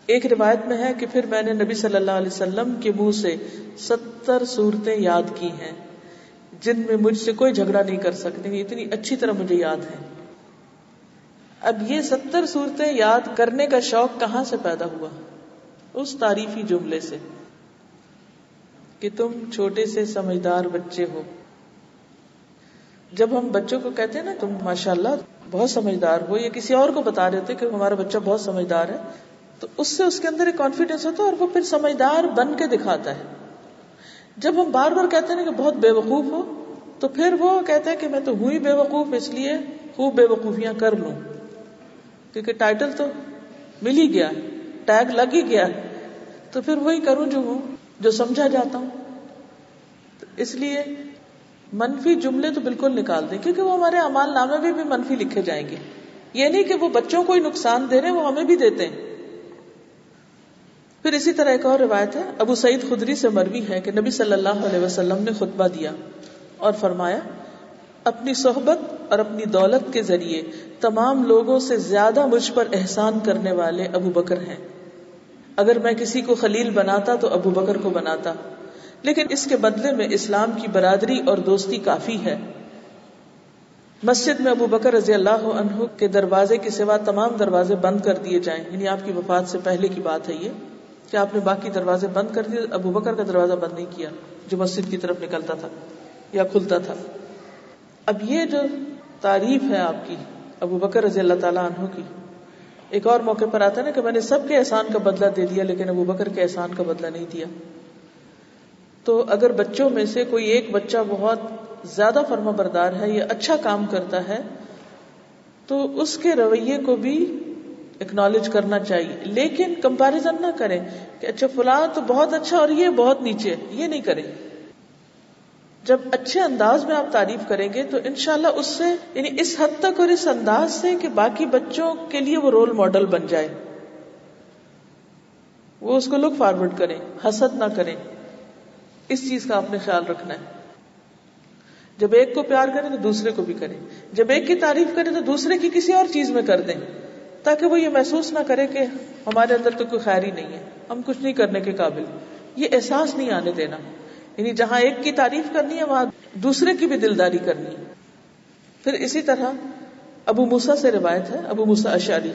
ایک روایت میں ہے کہ پھر میں نے نبی صلی اللہ علیہ وسلم کے منہ سے 70 صورتیں یاد کی ہیں جن میں مجھ سے کوئی جھگڑا نہیں کر سکتے. اتنی اچھی طرح مجھے یاد ہے. اب یہ 70 صورتیں یاد کرنے کا شوق کہاں سے پیدا ہوا؟ اس تعریفی جملے سے کہ تم چھوٹے سے سمجھدار بچے ہو. جب ہم بچوں کو کہتے ہیں نا تم ماشاءاللہ بہت سمجھدار ہو، یا کسی اور کو بتا رہے ہوتے کہ ہمارا بچہ بہت سمجھدار ہے، تو اس سے اس کے اندر ایک کانفیڈینس ہوتا ہے اور وہ پھر سمجھدار بن کے دکھاتا ہے. جب ہم بار بار کہتے ہیں کہ بہت بے وقوف ہو، تو پھر وہ کہتا ہے کہ میں تو ہوں ہی بے وقوف، اس لیے خوب بے وقوفیاں کر لوں، کیونکہ ٹائٹل تو مل ہی گیا، ٹیگ لگ ہی گیا، تو پھر وہی کروں جو ہوں، جو سمجھا جاتا ہوں. تو اس لیے منفی جملے تو بالکل نکال دیں، کیونکہ وہ ہمارے اعمال نامے میں بھی منفی لکھے جائیں گے. یہ نہیں کہ وہ بچوں کو ہی نقصان دے رہے ہیں، وہ ہمیں بھی دیتے ہیں. پھر اسی طرح ایک اور روایت ہے، ابو سعید خدری سے مروی ہے کہ نبی صلی اللہ علیہ وسلم نے خطبہ دیا اور فرمایا، اپنی صحبت اور اپنی دولت کے ذریعے تمام لوگوں سے زیادہ مجھ پر احسان کرنے والے ابو بکر ہیں. اگر میں کسی کو خلیل بناتا تو ابو بکر کو بناتا، لیکن اس کے بدلے میں اسلام کی برادری اور دوستی کافی ہے. مسجد میں ابو بکر رضی اللہ عنہ کے دروازے کے سوا تمام دروازے بند کر دیے جائیں، یعنی آپ کی وفات سے پہلے کی بات ہے یہ، کہ آپ نے باقی دروازے بند کر دیے، ابو بکر کا دروازہ بند نہیں کیا جو مسجد کی طرف نکلتا تھا یا کھلتا تھا. اب یہ جو تعریف ہے آپ کی ابو بکر رضی اللہ تعالیٰ عنہ کی، ایک اور موقع پر آتا ہے نا کہ میں نے سب کے احسان کا بدلہ دے دیا لیکن ابو بکر کے احسان کا بدلہ نہیں دیا. تو اگر بچوں میں سے کوئی ایک بچہ بہت زیادہ فرما بردار ہے یا اچھا کام کرتا ہے تو اس کے رویے کو بھی اکنالج کرنا چاہیے، لیکن کمپیریزن نہ کریں کہ اچھا فلاں تو بہت اچھا اور یہ بہت نیچے، یہ نہیں کریں. جب اچھے انداز میں آپ تعریف کریں گے تو انشاءاللہ اس سے، یعنی اس حد تک اور اس انداز سے کہ باقی بچوں کے لیے وہ رول ماڈل بن جائے، وہ اس کو لک فارورڈ کریں، حسد نہ کریں. اس چیز کا آپ نے خیال رکھنا ہے. جب ایک کو پیار کریں تو دوسرے کو بھی کریں، جب ایک کی تعریف کریں تو دوسرے کی کسی اور چیز میں کر دیں، تاکہ وہ یہ محسوس نہ کرے کہ ہمارے اندر تو کوئی خیر ہی نہیں ہے، ہم کچھ نہیں کرنے کے قابل. یہ احساس نہیں آنے دینا، یعنی جہاں ایک کی تعریف کرنی ہے وہاں دوسرے کی بھی دلداری کرنی ہے. پھر اسی طرح ابو موسیٰ سے روایت ہے، ابو موسیٰ اشعری،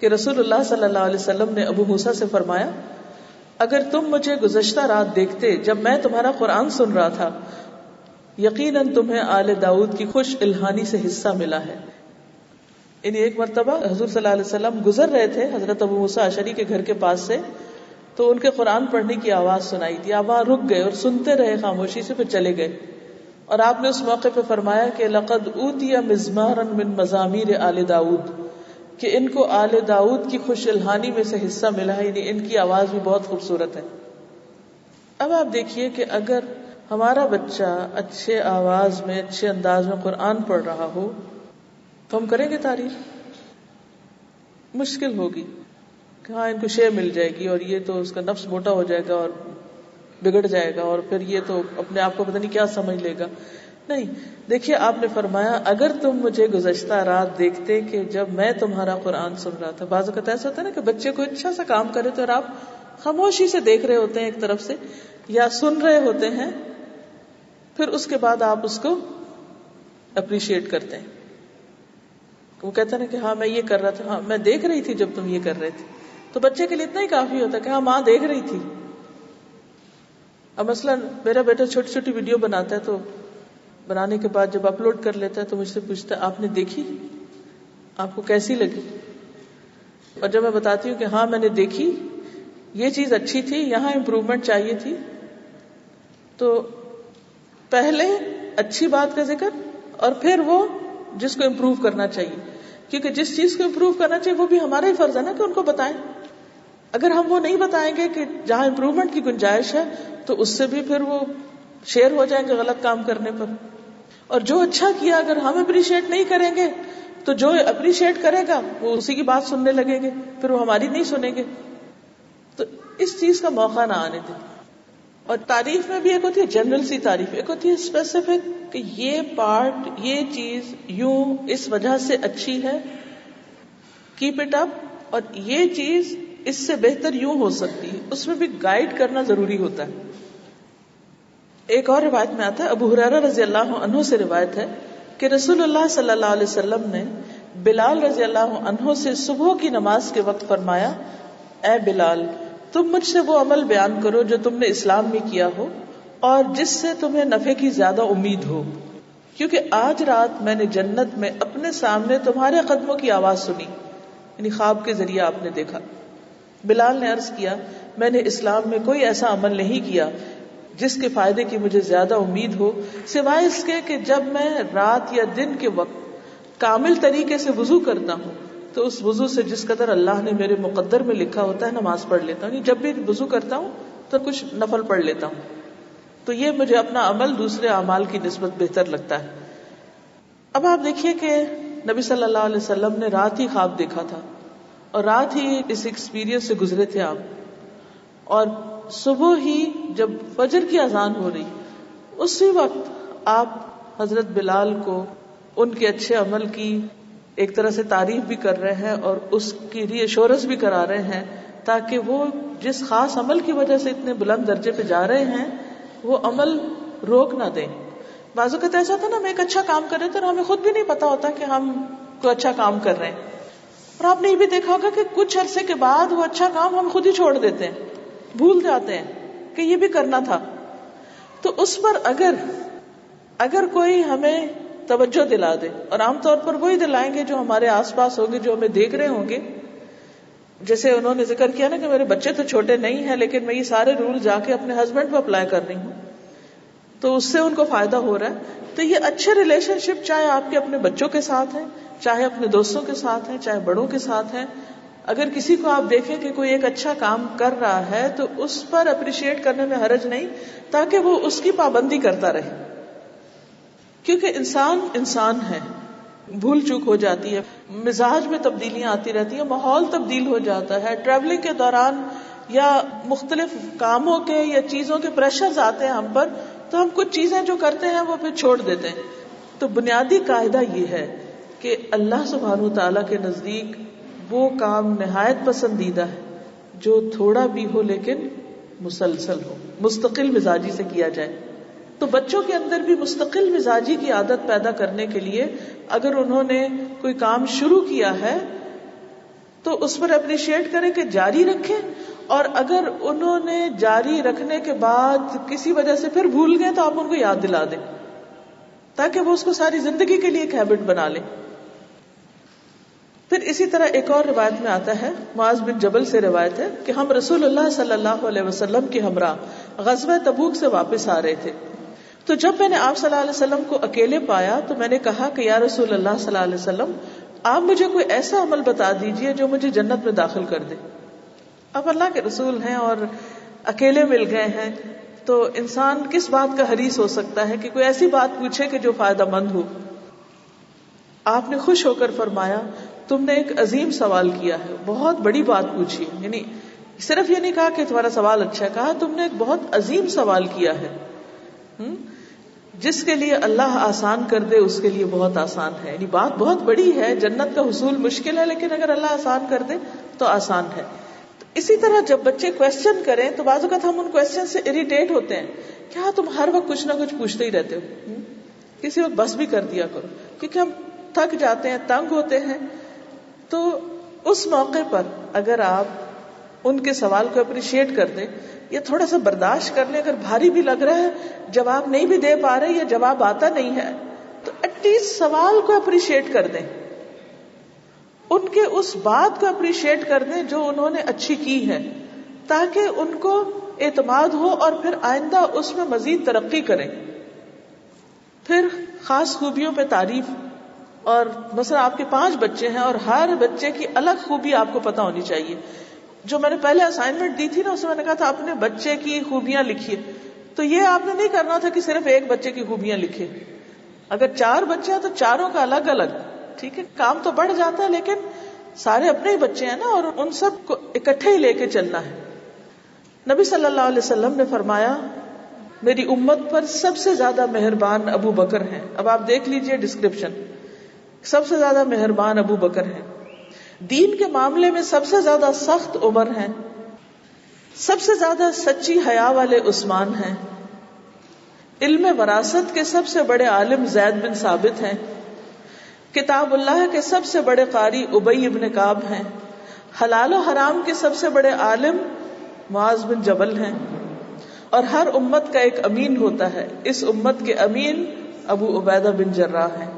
کہ رسول اللہ صلی اللہ علیہ وسلم نے ابو موسیٰ سے فرمایا، اگر تم مجھے گزشتہ رات دیکھتے جب میں تمہارا قرآن سن رہا تھا، یقیناً تمہیں آل داؤد کی خوش الہانی سے حصہ ملا ہے. یعنی ایک مرتبہ حضور صلی اللہ علیہ وسلم گزر رہے تھے حضرت ابو موسیٰ اشعری کے گھر کے پاس سے، تو ان کے قرآن پڑھنے کی آواز سنائی دی. آپ وہاں رک گئے اور سنتے رہے خاموشی سے، پھر چلے گئے. اور آپ نے اس موقع پہ فرمایا کہ لقد اوتی مزمارا من مزامیر آل داؤد، کہ ان کو آل داؤد کی خوش الہانی میں سے حصہ ملا ہے، یعنی ان کی آواز بھی بہت خوبصورت ہے. اب آپ دیکھیے کہ اگر ہمارا بچہ اچھے آواز میں، اچھے انداز میں قرآن پڑھ رہا ہو تو ہم کریں گے تعریف؟ مشکل ہوگی کہ ہاں ان کو شے مل جائے گی اور یہ تو اس کا نفس موٹا ہو جائے گا اور بگڑ جائے گا اور پھر یہ تو اپنے آپ کو پتہ نہیں کیا سمجھ لے گا. نہیں، دیکھیے آپ نے فرمایا اگر تم مجھے گزشتہ رات دیکھتے کہ جب میں تمہارا قرآن سن رہا تھا. بعض اوقات ایسا ہوتا ہے نا کہ بچے کو اچھا سا کام کرے تو اور آپ خاموشی سے دیکھ رہے ہوتے ہیں ایک طرف سے یا سن رہے ہوتے ہیں، پھر اس کے بعد آپ اس کو اپریشیٹ کرتے ہیں. وہ کہتے ہیں کہ ہاں میں یہ کر رہا تھا، ہاں میں دیکھ رہی تھی جب تم یہ کر رہے تھے. تو بچے کے لیے اتنا ہی کافی ہوتا ہے کہ ہاں ماں دیکھ رہی تھی. اب مثلا میرا بیٹا چھوٹی چھوٹی ویڈیو بناتا ہے، تو بنانے کے بعد جب اپلوڈ کر لیتا ہے تو مجھ سے پوچھتا ہے آپ نے دیکھی؟ آپ کو کیسی لگی؟ اور جب میں بتاتی ہوں کہ ہاں میں نے دیکھی یہ چیز اچھی تھی، یہاں امپروومنٹ چاہیے تھی، تو پہلے اچھی بات کا ذکر اور پھر وہ جس کو امپروو کرنا چاہیے، کیونکہ جس چیز کو امپروو کرنا چاہیے وہ بھی ہمارا ہی فرض ہے نا کہ ان کو بتائیں. اگر ہم وہ نہیں بتائیں گے کہ جہاں امپروومنٹ کی گنجائش ہے تو اس سے بھی پھر وہ شیئر ہو جائیں گے غلط کام کرنے پر. اور جو اچھا کیا اگر ہم اپریشیٹ نہیں کریں گے تو جو اپریشیٹ کرے گا وہ اسی کی بات سننے لگیں گے، پھر وہ ہماری نہیں سنیں گے. تو اس چیز کا موقع نہ آنے دیں. اور تعریف میں بھی ایک ہوتی ہے جنرل سی تعریف، ایک ہوتی ہے اسپیسیفک کہ یہ پارٹ، یہ چیز یوں اس وجہ سے اچھی ہے، کیپ اٹ اپ، اور یہ چیز اس سے بہتر یوں ہو سکتی ہے. اس میں بھی گائیڈ کرنا ضروری ہوتا ہے. ایک اور روایت میں آتا ہے، ابو ہریرہ رضی اللہ عنہ سے روایت ہے کہ رسول اللہ صلی اللہ علیہ وسلم نے بلال رضی اللہ عنہ سے صبح کی نماز کے وقت فرمایا، اے بلال، تم مجھ سے وہ عمل بیان کرو جو تم نے اسلام میں کیا ہو اور جس سے تمہیں نفع کی زیادہ امید ہو، کیونکہ آج رات میں نے جنت میں اپنے سامنے تمہارے قدموں کی آواز سنی. یعنی خواب کے ذریعے آپ نے دیکھا. بلال نے عرض کیا، میں نے اسلام میں کوئی ایسا عمل نہیں کیا جس کے فائدے کی مجھے زیادہ امید ہو سوائے اس کے کہ جب میں رات یا دن کے وقت کامل طریقے سے وضو کرتا ہوں تو اس وضو سے جس قدر اللہ نے میرے مقدر میں لکھا ہوتا ہے نماز پڑھ لیتا ہوں. جب بھی وضو کرتا ہوں تو کچھ نفل پڑھ لیتا ہوں. تو یہ مجھے اپنا عمل دوسرے اعمال کی نسبت بہتر لگتا ہے. اب آپ دیکھیے کہ نبی صلی اللہ علیہ وسلم نے رات ہی خواب دیکھا تھا اور رات ہی اس ایکسپیرینس سے گزرے تھے آپ، اور صبح ہی جب فجر کی اذان ہو رہی اسی وقت آپ حضرت بلال کو ان کے اچھے عمل کی ایک طرح سے تعریف بھی کر رہے ہیں اور اس کی ری ایشورنس بھی کرا رہے ہیں تاکہ وہ جس خاص عمل کی وجہ سے اتنے بلند درجے پہ جا رہے ہیں وہ عمل روک نہ دیں. بعض اوقات ایسا تھا نا، ہم ایک اچھا کام کر رہے تھے اور ہمیں خود بھی نہیں پتا ہوتا کہ ہم کوئی اچھا کام کر رہے ہیں، اور آپ نے یہ بھی دیکھا ہوگا کہ کچھ عرصے کے بعد وہ اچھا کام ہم خود ہی چھوڑ دیتے ہیں، بھول جاتے ہیں کہ یہ بھی کرنا تھا. تو اس پر اگر کوئی ہمیں توجہ دلا دے، اور عام طور پر وہی دلائیں گے جو ہمارے آس پاس ہوں گے، جو ہمیں دیکھ رہے ہوں گے. جیسے انہوں نے ذکر کیا نا کہ میرے بچے تو چھوٹے نہیں ہیں لیکن میں یہ سارے رول جا کے اپنے ہسبینڈ پہ اپلائی کر رہی ہوں، تو اس سے ان کو فائدہ ہو رہا ہے. تو یہ اچھے ریلیشن شپ چاہے آپ کے اپنے بچوں کے ساتھ ہیں، چاہے اپنے دوستوں کے ساتھ ہیں، چاہے بڑوں کے ساتھ ہیں، اگر کسی کو آپ دیکھیں کہ کوئی ایک اچھا کام کر رہا ہے تو اس پر اپریشیٹ کرنے میں حرج نہیں، تاکہ وہ اس کی پابندی کرتا رہے. کیونکہ انسان ہے، بھول چوک ہو جاتی ہے، مزاج میں تبدیلیاں آتی رہتی ہیں، ماحول تبدیل ہو جاتا ہے، ٹریولنگ کے دوران یا مختلف کاموں کے یا چیزوں کے پریشرز آتے ہیں ہم پر، تو ہم کچھ چیزیں جو کرتے ہیں وہ پھر چھوڑ دیتے ہیں. تو بنیادی قاعدہ یہ ہے کہ اللہ سبحانہ وتعالیٰ کے نزدیک وہ کام نہایت پسندیدہ ہے جو تھوڑا بھی ہو لیکن مسلسل ہو، مستقل مزاجی سے کیا جائے. تو بچوں کے اندر بھی مستقل مزاجی کی عادت پیدا کرنے کے لیے اگر انہوں نے کوئی کام شروع کیا ہے تو اس پر اپریشیٹ کریں کہ جاری رکھیں، اور اگر انہوں نے جاری رکھنے کے بعد کسی وجہ سے پھر بھول گئے تو آپ ان کو یاد دلا دیں تاکہ وہ اس کو ساری زندگی کے لیے ایک ہیبٹ بنا لیں. پھر اسی طرح ایک اور روایت میں آتا ہے، معاذ بن جبل سے روایت ہے کہ ہم رسول اللہ صلی اللہ علیہ وسلم کے ہمراہ غزوہ تبوک سے واپس آ رہے تھے، تو جب میں نے آپ صلی اللہ علیہ وسلم کو اکیلے پایا تو میں نے کہا کہ یا رسول اللہ صلی اللہ علیہ وسلم، آپ مجھے کوئی ایسا عمل بتا دیجئے جو مجھے جنت میں داخل کر دے. اب اللہ کے رسول ہیں اور اکیلے مل گئے ہیں تو انسان کس بات کا حریص ہو سکتا ہے کہ کوئی ایسی بات پوچھے کہ جو فائدہ مند ہو. آپ نے خوش ہو کر فرمایا، تم نے ایک عظیم سوال کیا ہے، بہت بڑی بات پوچھی. یعنی صرف یہ نہیں کہا کہ تمہارا سوال اچھا ہے، کہا تم نے ایک بہت عظیم سوال کیا ہے. جس کے لیے اللہ آسان کر دے اس کے لیے بہت آسان ہے. یعنی بات بہت بڑی ہے، جنت کا حصول مشکل ہے لیکن اگر اللہ آسان کر دے تو آسان ہے. اسی طرح جب بچے کوشچن کریں تو بعض اوقات ہم ان کوشچن سے اریٹیٹ ہوتے ہیں، کیا تم ہر وقت کچھ نہ کچھ پوچھتے ہی رہتے ہو، کسی وقت بس بھی کر دیا کرو، کیونکہ ہم تھک جاتے ہیں، تنگ ہوتے ہیں. تو اس موقع پر اگر آپ ان کے سوال کو اپریشیٹ کر دیں یا تھوڑا سا برداشت کر لیں، اگر بھاری بھی لگ رہا ہے، جواب نہیں بھی دے پا رہے یا جواب آتا نہیں ہے، تو ایٹ لیسٹ سوال کو اپریشیٹ کر دیں. ان کے اس بات کو اپریشیٹ کر دیں جو انہوں نے اچھی کی ہے، تاکہ ان کو اعتماد ہو اور پھر آئندہ اس میں مزید ترقی کریں. پھر خاص خوبیوں پہ تعریف. اور مثلا آپ کے 5 بچے ہیں اور ہر بچے کی الگ خوبی آپ کو پتا ہونی چاہیے. جو میں نے پہلے اسائنمنٹ دی تھی نا، اس میں نے کہا تھا اپنے بچے کی خوبیاں لکھیے. تو یہ آپ نے نہیں کرنا تھا کہ صرف ایک بچے کی خوبیاں لکھے. اگر 4 بچے ہیں تو چاروں کا الگ الگ. ٹھیک ہے، کام تو بڑھ جاتا ہے لیکن سارے اپنے ہی بچے ہیں نا، اور ان سب کو اکٹھے ہی لے کے چلنا ہے. نبی صلی اللہ علیہ وسلم نے فرمایا میری امت پر سب سے زیادہ مہربان ابو بکر ہیں. اب آپ دیکھ لیجئے ڈسکرپشن. سب سے زیادہ مہربان ابو بکر ہیں. دین کے معاملے میں سب سے زیادہ سخت عمر ہیں. سب سے زیادہ سچی حیا والے عثمان ہیں. علم وراثت کے سب سے بڑے عالم زید بن ثابت ہیں. کتاب اللہ کے سب سے بڑے قاری ابی بن کعب ہیں. حلال و حرام کے سب سے بڑے عالم معاذ بن جبل ہیں. اور ہر امت کا ایک امین ہوتا ہے. اس امت کے امین ابو عبیدہ بن جراح ہیں.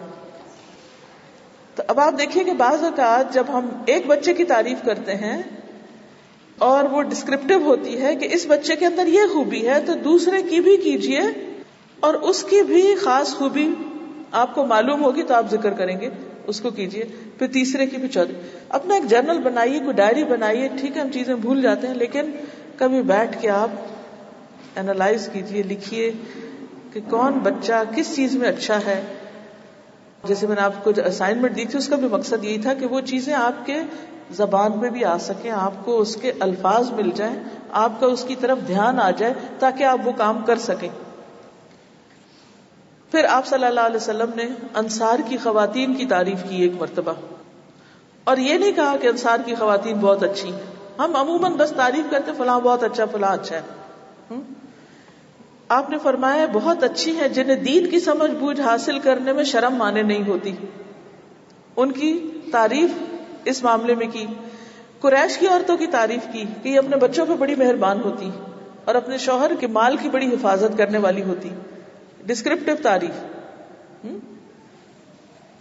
تو اب آپ دیکھیے کہ بعض اوقات جب ہم ایک بچے کی تعریف کرتے ہیں اور وہ ڈسکرپٹیو ہوتی ہے کہ اس بچے کے اندر یہ خوبی ہے، تو دوسرے کی بھی کیجئے اور اس کی بھی خاص خوبی آپ کو معلوم ہوگی تو آپ ذکر کریں گے، اس کو کیجئے. پھر تیسرے کی بھی چوتھے. اپنا ایک جرنل بنائیے، کوئی ڈائری بنائیے. ٹھیک ہے ہم چیزیں بھول جاتے ہیں، لیکن کبھی بیٹھ کے آپ اینالائز کیجئے، لکھیے کہ کون بچہ کس چیز میں اچھا ہے. جیسے میں نے آپ کو اسائنمنٹ دی تھی، اس کا بھی مقصد یہی تھا کہ وہ چیزیں آپ کے زبان پہ بھی آ سکیں، آپ کو اس کے الفاظ مل جائیں، آپ کا اس کی طرف دھیان آ جائے تاکہ آپ وہ کام کر سکیں. پھر آپ صلی اللہ علیہ وسلم نے انصار کی خواتین کی تعریف کی ایک مرتبہ، اور یہ نہیں کہا کہ انصار کی خواتین بہت اچھی ہیں. ہم عموماً بس تعریف کرتے فلاں بہت اچھا، فلاں اچھا ہے. آپ نے فرمایا بہت اچھی ہیں جنہیں دین کی سمجھ بوجھ حاصل کرنے میں شرم مانے نہیں ہوتی. ان کی تعریف اس معاملے میں کی. قریش کی عورتوں کی تعریف کی کہ یہ اپنے بچوں پہ بڑی مہربان ہوتی اور اپنے شوہر کے مال کی بڑی حفاظت کرنے والی ہوتی. ڈسکرپٹیو تعریف.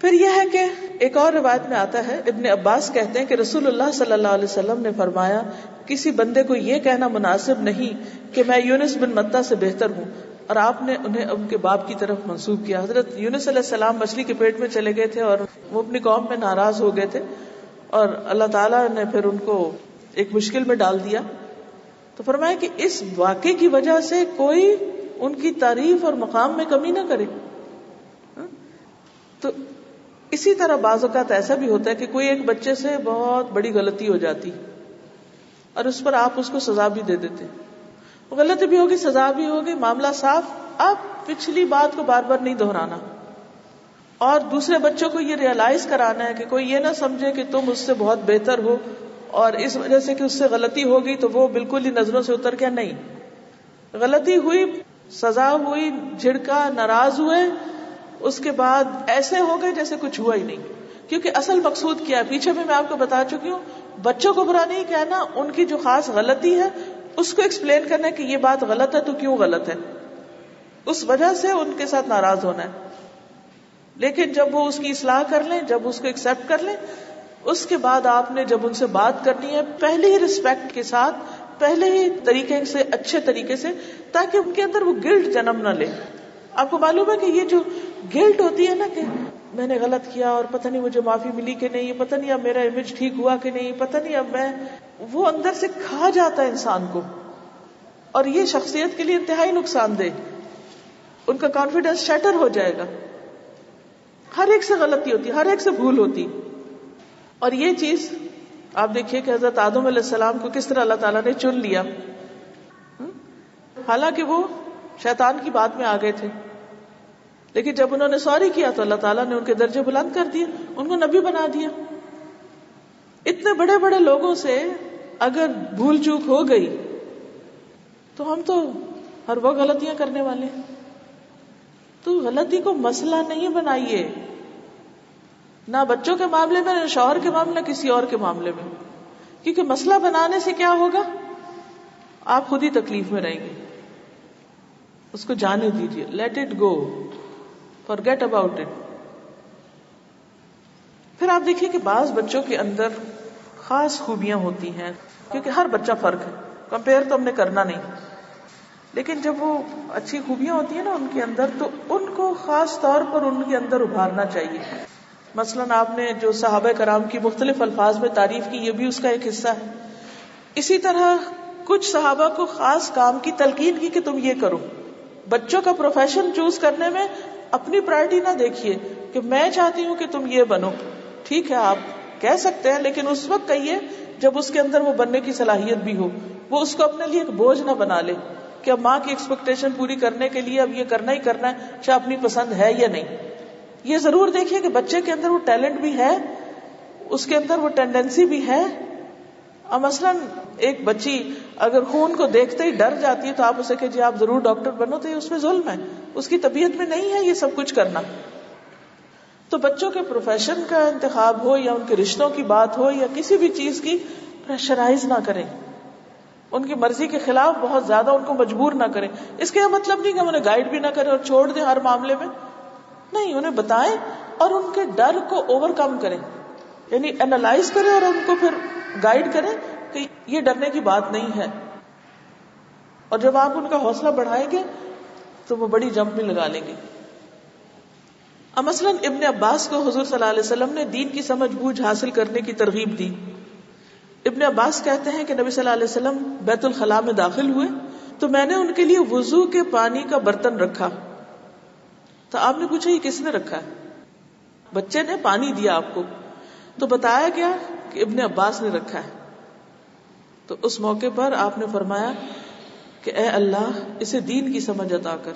پھر یہ ہے کہ ایک اور روایت میں آتا ہے، ابن عباس کہتے ہیں کہ رسول اللہ صلی اللہ علیہ وسلم نے فرمایا کسی بندے کو یہ کہنا مناسب نہیں کہ میں یونس بن متہ سے بہتر ہوں. اور آپ نے انہیں ان کے باپ کی طرف منسوب کیا. حضرت یونس علیہ السلام مچھلی کے پیٹ میں چلے گئے تھے اور وہ اپنی قوم میں ناراض ہو گئے تھے، اور اللہ تعالیٰ نے پھر ان کو ایک مشکل میں ڈال دیا. تو فرمایا کہ اس واقعے کی وجہ سے کوئی ان کی تعریف اور مقام میں کمی نہ کرے. تو اسی طرح بعض اوقات ایسا بھی ہوتا ہے کہ کوئی ایک بچے سے بہت بڑی غلطی ہو جاتی اور اس پر آپ اس کو سزا بھی دے دیتے. غلطی بھی ہوگی، سزا بھی ہوگی، معاملہ صاف. آپ پچھلی بات کو بار بار نہیں دہرانا، اور دوسرے بچوں کو یہ ریئلائز کرانا ہے کہ کوئی یہ نہ سمجھے کہ تم اس سے بہت بہتر ہو اور اس وجہ سے کہ اس سے غلطی ہوگی تو وہ بالکل ہی نظروں سے اتر گیا. نہیں، غلطی ہوئی، سزا ہوئی، جھڑکا، ناراض ہوئے، اس کے بعد ایسے ہو گئے جیسے کچھ ہوا ہی نہیں. کیونکہ اصل مقصود کیا ہے، پیچھے بھی میں آپ کو بتا چکی ہوں. بچوں کو برا نہیں کہنا، ان کی جو خاص غلطی ہے اس کو ایکسپلین کرنا کہ یہ بات غلط ہے تو کیوں غلط ہے، اس وجہ سے ان کے ساتھ ناراض ہونا ہے. لیکن جب وہ اس کی اصلاح کر لیں، جب اس کو ایکسپٹ کر لیں، اس کے بعد آپ نے جب ان سے بات کرنی ہے پہلے ہی رسپیکٹ کے ساتھ، پہلے ہی طریقے سے، اچھے طریقے سے، تاکہ ان کے اندر وہ گلٹ جنم نہ لے. آپ کو معلوم ہے کہ یہ جو گلٹ ہوتی ہے نا کہ میں نے غلط کیا اور پتہ نہیں مجھے معافی ملی کہ نہیں، پتہ نہیں اب میرا امیج ٹھیک ہوا کہ نہیں، پتہ نہیں اب میں، وہ اندر سے کھا جاتا ہے انسان کو، اور یہ شخصیت کے لیے انتہائی نقصان دہ. ان کا کانفیڈنس شیٹر ہو جائے گا. ہر ایک سے غلطی ہوتی، ہر ایک سے بھول ہوتی. اور یہ چیز آپ دیکھیے کہ حضرت آدم علیہ السلام کو کس طرح اللہ تعالیٰ نے چن لیا. حالانکہ وہ شیطان کی بات میں آ گئے تھے، لیکن جب انہوں نے سوری کیا تو اللہ تعالیٰ نے ان کے درجے بلند کر دیے، ان کو نبی بنا دیا. اتنے بڑے بڑے لوگوں سے اگر بھول چوک ہو گئی تو ہم تو ہر وقت غلطیاں کرنے والے ہیں. تو غلطی کو مسئلہ نہیں بنائیے، نہ بچوں کے معاملے میں، نہ شوہر کے معاملے، نہ کسی اور کے معاملے میں. کیونکہ مسئلہ بنانے سے کیا ہوگا، آپ خود ہی تکلیف میں رہیں گے. اس کو جانے دیجیے، late it go, forget about it. پھر آپ دیکھیے کہ بعض بچوں کے اندر خاص خوبیاں ہوتی ہیں، کیونکہ ہر بچہ فرق ہے، کمپیئر تو ہم نے کرنا نہیں، لیکن جب وہ اچھی خوبیاں ہوتی ہیں نا ان کے اندر، تو ان کو خاص طور پر ان کے اندر ابھارنا چاہیے. مثلاً آپ نے جو صحابہ کرام کی مختلف الفاظ میں تعریف کی، یہ بھی اس کا ایک حصہ ہے. اسی طرح کچھ صحابہ کو خاص کام کی تلقین کی کہ تم یہ کرو. بچوں کا پروفیشن چوز کرنے میں اپنی پرائرٹی نہ دیکھیے کہ میں چاہتی ہوں کہ تم یہ بنو. ٹھیک ہے آپ کہہ سکتے ہیں، لیکن اس وقت کہیے جب اس کے اندر وہ بننے کی صلاحیت بھی ہو. وہ اس کو اپنے لیے ایک بوجھ نہ بنا لے کہ اب ماں کی ایکسپیکٹیشن پوری کرنے کے لیے اب یہ کرنا ہی کرنا ہے، چاہے اپنی پسند ہے یا نہیں. یہ ضرور دیکھیے کہ بچے کے اندر وہ ٹیلنٹ بھی ہے، اس کے اندر وہ ٹینڈنسی بھی ہے. اب مثلاً ایک بچی اگر خون کو دیکھتے ہی ڈر جاتی ہے تو آپ اسے کہ جی آپ ضرور ڈاکٹر بنو، تو یہ اس میں ظلم ہے، اس کی طبیعت میں نہیں ہے یہ سب کچھ کرنا. تو بچوں کے پروفیشن کا انتخاب ہو یا ان کے رشتوں کی بات ہو یا کسی بھی چیز کی، پریشرائز نہ کریں، ان کی مرضی کے خلاف بہت زیادہ ان کو مجبور نہ کریں. اس کا یہ مطلب نہیں کہ ہم انہیں گائیڈ بھی نہ کریں اور چھوڑ دیں ہر معاملے میں، نہیں، انہیں بتائیں اور ان کے ڈر کو اوور کم کریں، یعنی اینالائز کریں اور ان کو پھر گائیڈ کریں کہ یہ ڈرنے کی بات نہیں ہے. اور جب آپ ان کا حوصلہ بڑھائیں گے تو وہ بڑی جمپ بھی لگا لیں گے. اب مثلاً ابن عباس کو حضور صلی اللہ علیہ وسلم نے دین کی سمجھ بوجھ حاصل کرنے کی ترغیب دی. ابن عباس کہتے ہیں کہ نبی صلی اللہ علیہ وسلم بیت الخلاء میں داخل ہوئے تو میں نے ان کے لیے وضو کے پانی کا برتن رکھا. تو آپ نے پوچھا یہ کس نے رکھا ہے؟ بچے نے پانی دیا آپ کو، تو بتایا گیا کہ ابن عباس نے رکھا ہے. تو اس موقع پر آپ نے فرمایا کہ اے اللہ اسے دین کی سمجھ عطا کر.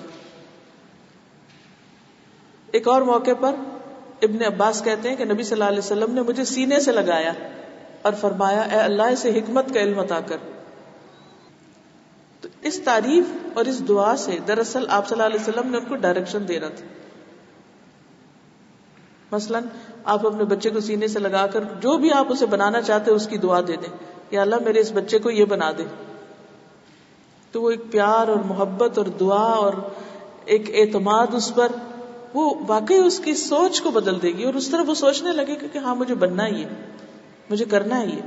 ایک اور موقع پر ابن عباس کہتے ہیں کہ نبی صلی اللہ علیہ وسلم نے مجھے سینے سے لگایا اور فرمایا اے اللہ اسے حکمت کا علم عطا کر. تو اس تعریف اور اس دعا سے دراصل آپ صلی اللہ علیہ وسلم نے ان کو ڈائریکشن دے رہا تھا. مثلاً آپ اپنے بچے کو سینے سے لگا کر جو بھی آپ اسے بنانا چاہتے اس کی دعا دے دیں، یا اللہ میرے اس بچے کو یہ بنا دے. تو وہ ایک پیار اور محبت اور دعا اور ایک اعتماد اس پر، وہ واقعی اس کی سوچ کو بدل دے گی اور اس طرح وہ سوچنے لگے کہ ہاں مجھے بننا ہی ہے، مجھے کرنا ہی ہے.